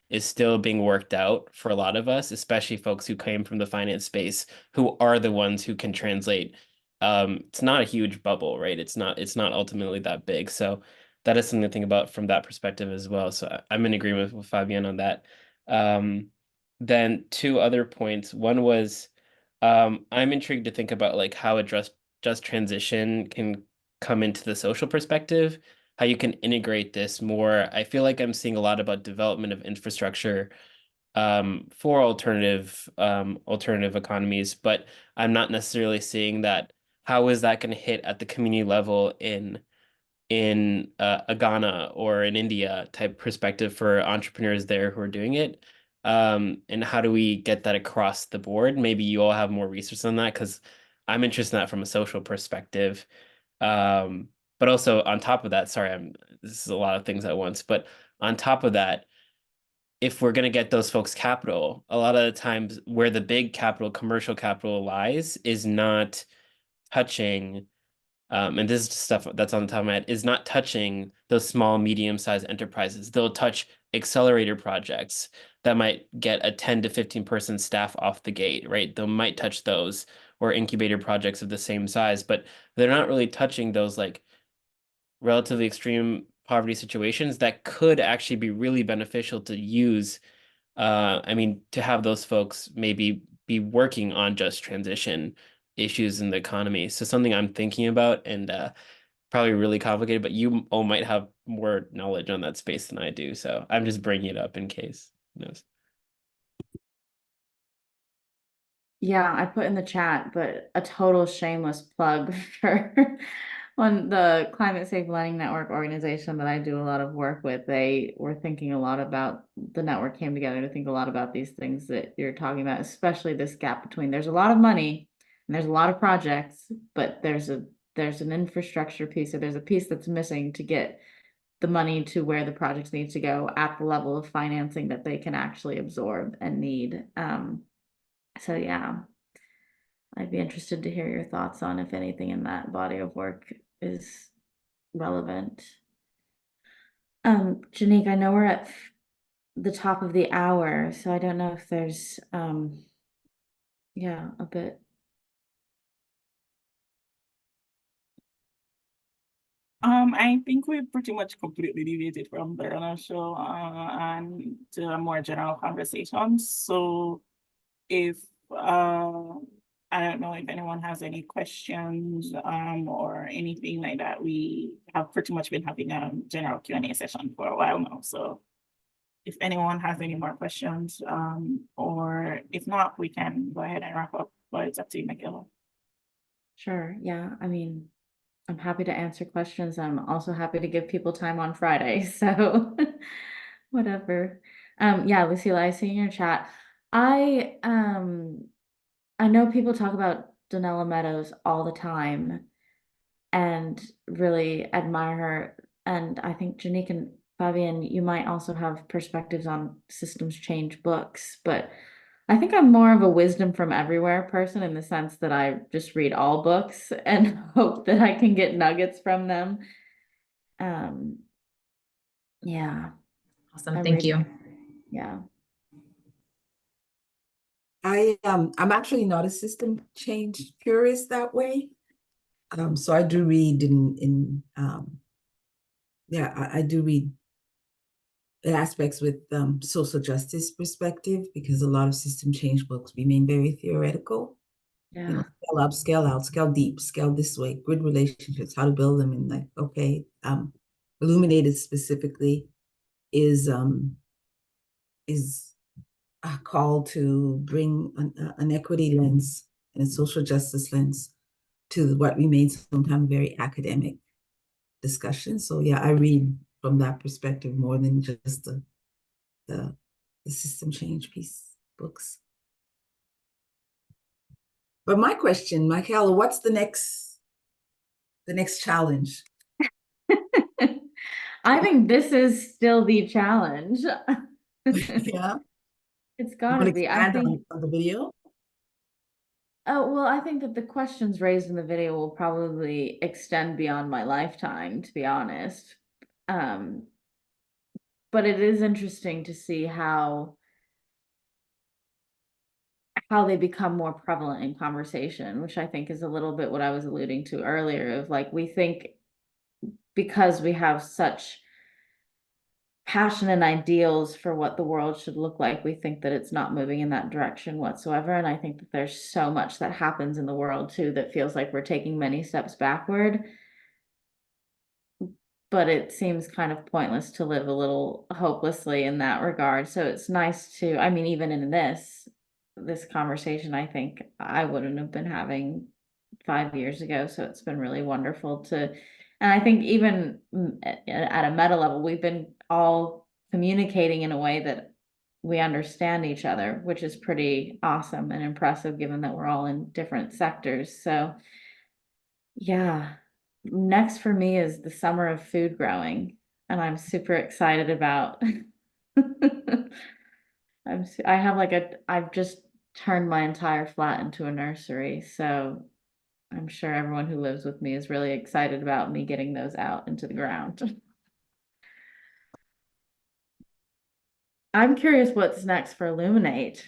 is still being worked out for a lot of us, especially folks who came from the finance space, who are the ones who can translate. It's not a huge bubble, right? It's not ultimately that big. So that is something to think about from that perspective as well. So I'm in agreement with Fabian on that. Then 2 other points. One was I'm intrigued to think about like how a just transition can come into the social perspective, how you can integrate this more. I feel like I'm seeing a lot about development of infrastructure for alternative economies, but I'm not necessarily seeing that how is that going to hit at the community level in in a Ghana or in India type perspective for entrepreneurs there who are doing it? And how do we get that across the board? Maybe you all have more research on that because I'm interested in that from a social perspective. But also on top of that, sorry, this is a lot of things at once, but on top of that, if we're going to get those folks capital, a lot of the times where the big capital, commercial capital lies is not touching, and this is stuff that's on the top of my head, is not touching those small, medium-sized enterprises. They'll touch accelerator projects that might get a 10 to 15 person staff off the gate, right? They might touch those, or incubator projects of the same size, but they're not really touching those like relatively extreme poverty situations that could actually be really beneficial to use. I mean, to have those folks maybe be working on just transition issues in the economy. So something I'm thinking about, and probably really complicated, but you all might have more knowledge on that space than I do. So I'm just bringing it up in case. Who knows? Yeah, I put in the chat, but a total shameless plug for on the Climate Safe Lending Network organization that I do a lot of work with. They were thinking a lot about, the network came together to think a lot about these things that you're talking about, especially this gap between, there's a lot of money and there's a lot of projects, but there's an infrastructure piece, or there's a piece that's missing to get the money to where the projects need to go at the level of financing that they can actually absorb and need. So yeah, I'd be interested to hear your thoughts on if anything in that body of work is relevant. Janique, I know we're at the top of the hour, so I don't know if there's yeah, a bit. I think we pretty much completely deviated from the runner show and to a more general conversation. So if I don't know if anyone has any questions or anything like that, we have pretty much been having a general Q&A session for a while now. So if anyone has any more questions, or if not, we can go ahead and wrap up, but it's up to you, Michaela. Sure, yeah, I mean, I'm happy to answer questions. I'm also happy to give people time on Friday, so whatever. Yeah, Lucila, I see in your chat. I know people talk about Donella Meadows all the time and really admire her. And I think Janique and Fabian, you might also have perspectives on systems change books, but I think I'm more of a wisdom from everywhere person in the sense that I just read all books and hope that I can get nuggets from them. Yeah. Awesome. Thank you. Yeah. I'm actually not a system change purist that way. So I do read I do read aspects with social justice perspective, because a lot of system change books remain very theoretical. You know, scale up, scale out, scale deep, scale this way, good relationships, how to build them, and like, okay, Illuminated specifically is a call to bring an equity lens and a social justice lens to what remains sometimes very academic discussion. So yeah, I read from that perspective more than just the system change piece books. But my question, Michaela, what's the next challenge? I think this is still the challenge. Yeah. It's gotta be. I think on the video. Oh, well, I think that the questions raised in the video will probably extend beyond my lifetime, to be honest. But it is interesting to see how they become more prevalent in conversation, which I think is a little bit what I was alluding to earlier of like, we think because we have such passion and ideals for what the world should look like, we think that it's not moving in that direction whatsoever. And I think that there's so much that happens in the world too that feels like we're taking many steps backward. But it seems kind of pointless to live a little hopelessly in that regard. So it's nice to, I mean, even in this conversation, I think I wouldn't have been having 5 years ago. So it's been really wonderful to And I think even at a meta level, we've been all communicating in a way that we understand each other, which is pretty awesome and impressive given that we're all in different sectors. So yeah, next for me is the summer of food growing, and I'm super excited about. I have like I've just turned my entire flat into a nursery, so I'm sure everyone who lives with me is really excited about me getting those out into the ground. I'm curious what's next for Illuminate.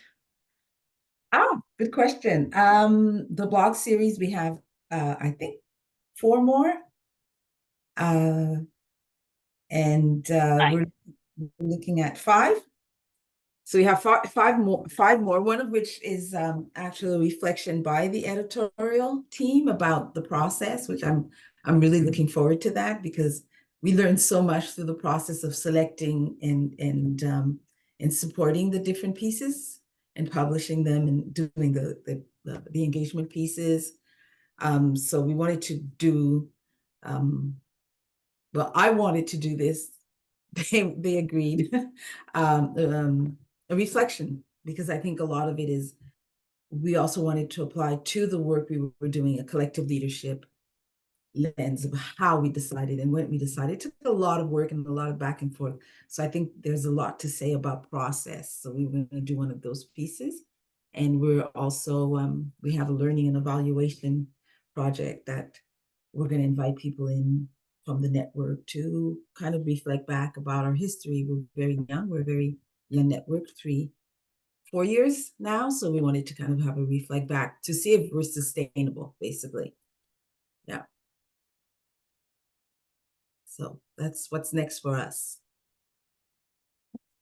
Oh, good question. The blog series, we have, I think, 4 more. And we're looking at 5. So we have 5 more, one of which is actually a reflection by the editorial team about the process, which I'm really looking forward to that, because we learned so much through the process of selecting and supporting the different pieces and publishing them and doing the engagement pieces. So we wanted to do, well, I wanted to do this. They agreed. A reflection, because I think a lot of it is, we also wanted to apply to the work we were doing, a collective leadership lens of how we decided and when we decided. It took a lot of work and a lot of back and forth. So I think there's a lot to say about process. So we were going to do one of those pieces. And we're also, we have a learning and evaluation project that we're going to invite people in from the network to kind of reflect back about our history. We're very young. We're a very young network, 4 years now. So we wanted to kind of have a reflect back to see if we're sustainable, basically. Yeah. So that's what's next for us.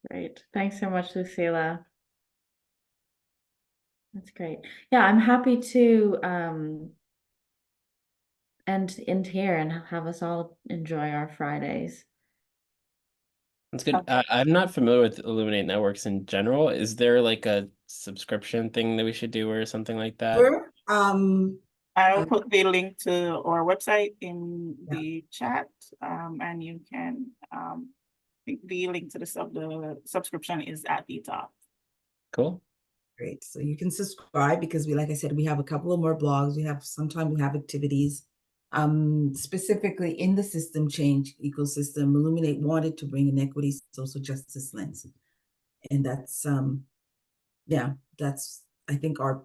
Great. Thanks so much, Lucila. That's great. Yeah, I'm happy to end here and have us all enjoy our Fridays. That's good. I'm not familiar with Illuminate networks in general. Is there like a subscription thing that we should do or something like that? Sure. I'll put the link to our website in Yeah. the chat, and you can, the link to the subscription is at the top. Cool. Great. So you can subscribe, because we, like I said, we have a couple of more blogs. Sometimes we have activities, specifically in the system change ecosystem. Illuminate wanted to bring an equity, social justice lens. And that's, yeah, that's, I think, our,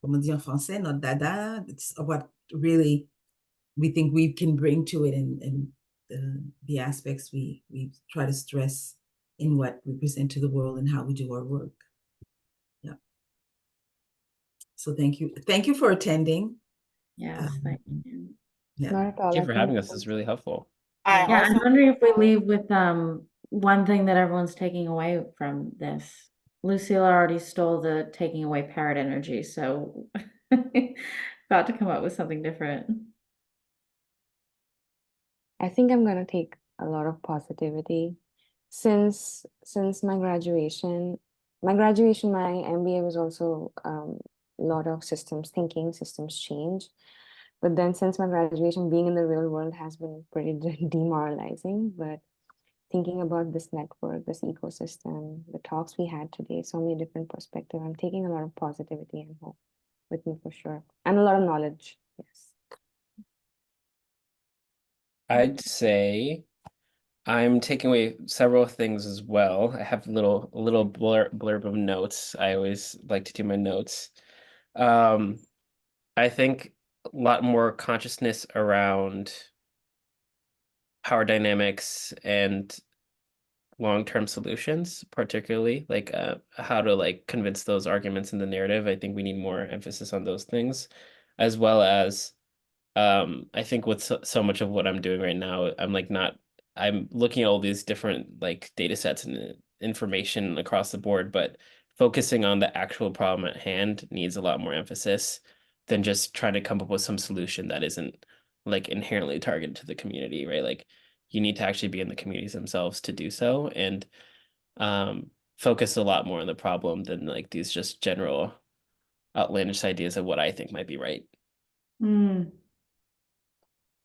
comment dire en français, notre dada. It's what really we think we can bring to it, and the aspects we try to stress in what we present to the world and how we do our work. Yeah. So thank you for attending. Yeah, thank you. Yeah. Not at all. Thank you I for think having it us. This was- is really helpful. I Yeah, I'm also, wondering if we leave with one thing that everyone's taking away from this. Lucille already stole the taking away parrot energy, so got to come up with something different. I think I'm gonna take a lot of positivity. Since my graduation, my MBA was also a lot of systems thinking, systems change. But then since my graduation, being in the real world has been pretty demoralizing. But thinking about this network, this ecosystem, the talks we had today, so many different perspectives, I'm taking a lot of positivity and hope with me for sure. And a lot of knowledge. Yes. I'd say I'm taking away several things as well. I have a little blurb of notes. I always like to do my notes. I think a lot more consciousness around power dynamics and long-term solutions, particularly like how to like convince those arguments in the narrative. I think we need more emphasis on those things, as well as I think with so much of what I'm doing right now, I'm looking at all these different like data sets and information across the board, but focusing on the actual problem at hand needs a lot more emphasis than just trying to come up with some solution that isn't like inherently targeted to the community, right? Like you need to actually be in the communities themselves to do so, and focus a lot more on the problem than like these just general outlandish ideas of what I think might be right.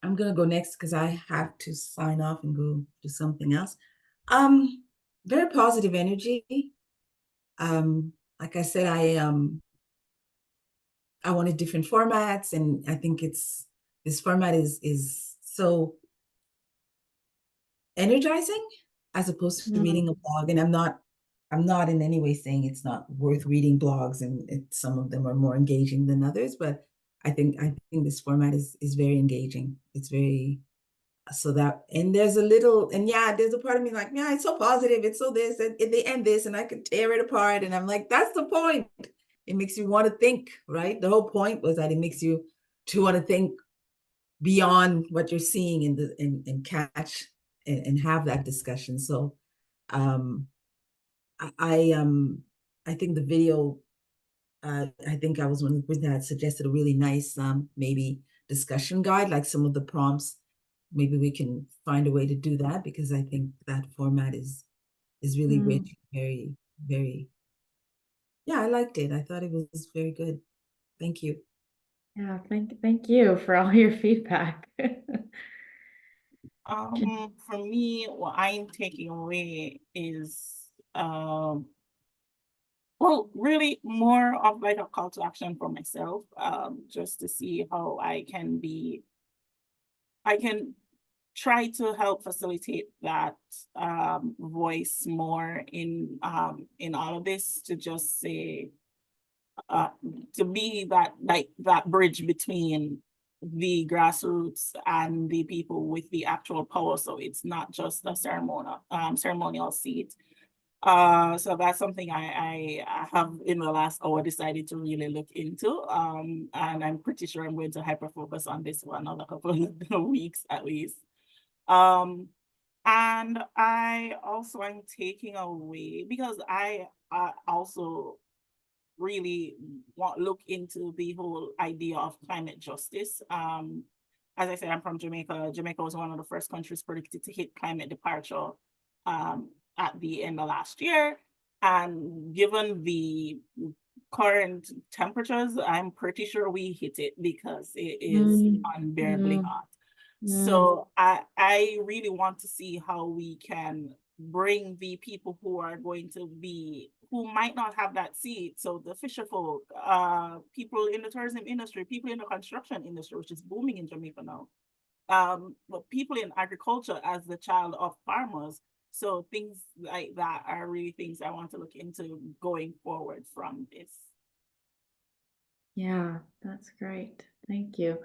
I'm gonna go next because I have to sign off and go do something else. Very positive energy. Like I said, I wanted different formats, and I think this format is so energizing as opposed to reading a blog. And I'm not in any way saying it's not worth reading blogs, and some of them are more engaging than others, but I think this format is very engaging. It's very so that, and there's a part of me like, yeah, it's so positive, it's so this, and they end this, and I could tear it apart, and I'm like, that's the point. It makes you want to think, right? The whole point was that it makes you to want to think beyond what you're seeing and catch and have that discussion. So I think the video, I think I was one of the people that suggested a really nice maybe discussion guide, like some of the prompts. Maybe we can find a way to do that, because I think that format is really rich, very, very. Yeah, I liked it. I thought it was very good. Thank you. Yeah, thank you for all your feedback. For me, what I'm taking away is well, really more of like a call to action for myself, just to see how I can try to help facilitate that voice more in all of this, to just say to be that bridge between the grassroots and the people with the actual power. So it's not just a ceremonial seat. So that's something I have in the last hour decided to really look into. And I'm pretty sure I'm going to hyper focus on this for another couple of weeks at least. And I also am taking away, because I also really look into the whole idea of climate justice. As I said, I'm from Jamaica. Jamaica was one of the first countries predicted to hit climate departure at the end of last year. And given the current temperatures, I'm pretty sure we hit it, because it is unbearably hot. So I really want to see how we can bring the people who are going to be, who might not have that seat. So the fisher folk, people in the tourism industry, people in the construction industry, which is booming in Jamaica now. But people in agriculture as the child of farmers. So things like that are really things I want to look into going forward from this. Yeah, that's great. Thank you.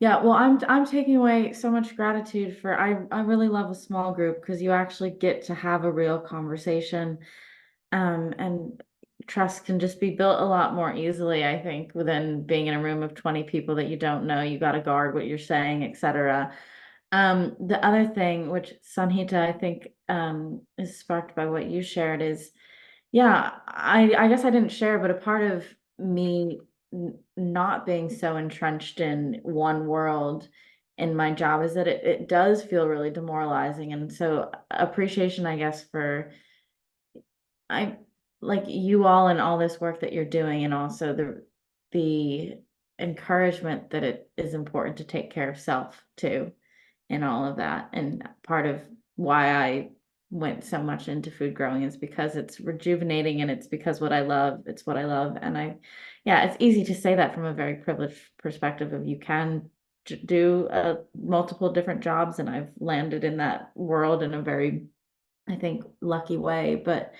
Yeah, well, I'm taking away so much gratitude for I really love a small group, because you actually get to have a real conversation, and trust can just be built a lot more easily, I think, within being in a room of 20 people that you don't know. You got to guard what you're saying, etc. The other thing, which Sanhita, I think, is sparked by what you shared, is, yeah, I guess I didn't share, but a part of me not being so entrenched in one world in my job is that it does feel really demoralizing. And so appreciation, I guess, for like you all and all this work that you're doing, and also the encouragement that it is important to take care of self too, in all of that. And part of why I went so much into food growing is because it's rejuvenating, and it's because it's what I love. And yeah, it's easy to say that from a very privileged perspective of you can do multiple different jobs, and I've landed in that world in a very, I think, lucky way. But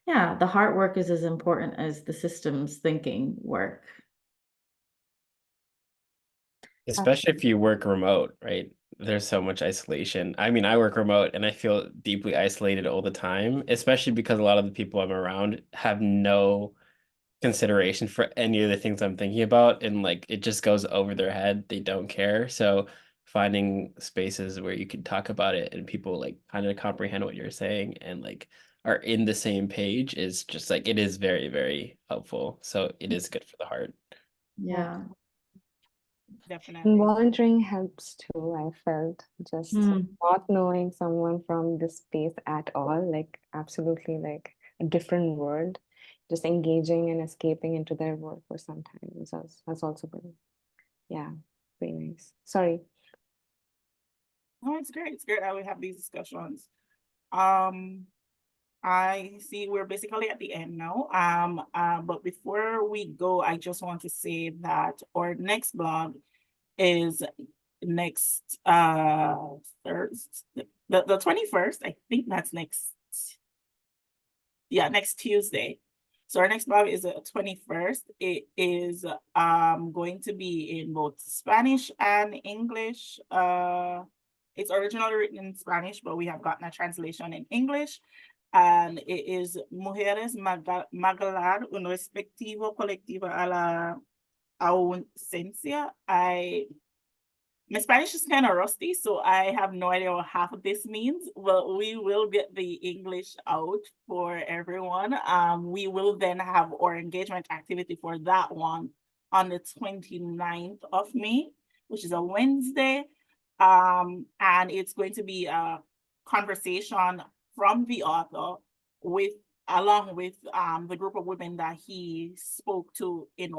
yeah, the heart work is as important as the systems thinking work. Especially if you work remote, right? There's so much isolation. I mean, I work remote and I feel deeply isolated all the time, especially because a lot of the people I'm around have no consideration for any of the things I'm thinking about, and like it just goes over their head. They don't care. So finding spaces where you can talk about it and people like kind of comprehend what you're saying and like are in the same page is just like, it is very, very helpful. So it is good for the heart. Yeah. Definitely. And volunteering helps too, I felt, just not knowing someone from this space at all, like absolutely like a different world, just engaging and escaping into their world for some time. That's also been, yeah, very nice. Sorry. No, it's great. It's great that we have these discussions. I see we're basically at the end now. But before we go, I just want to say that our next blog is next Thursday, the 21st. I think that's next Tuesday. So our next blog is the 21st. It is going to be in both Spanish and English. It's originally written in Spanish, but we have gotten a translation in English. And it is Mujeres Magalar, un respectivo colectivo a la ausencia. My Spanish is kind of rusty, so I have no idea what half of this means, but we will get the English out for everyone. We will then have our engagement activity for that one on the 29th of May, which is a Wednesday. And it's going to be a conversation from the author along with the group of women that he spoke to in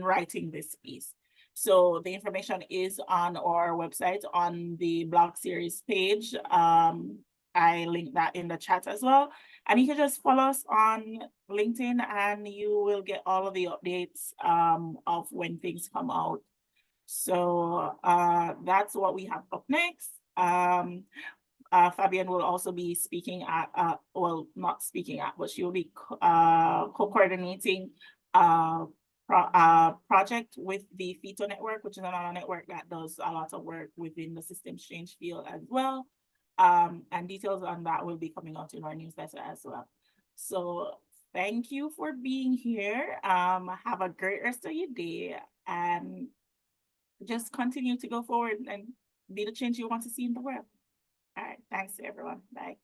writing this piece. So the information is on our website on the blog series page. I link that in the chat as well. And you can just follow us on LinkedIn and you will get all of the updates of when things come out. So that's what we have up next. Fabienne will also be speaking at, well, not speaking at, but she will be co-coordinating project with the FITO network, which is another network that does a lot of work within the systems change field as well. And details on that will be coming out in our newsletter as well. So thank you for being here. Have a great rest of your day and just continue to go forward and be the change you want to see in the world. All right, thanks to everyone. Bye.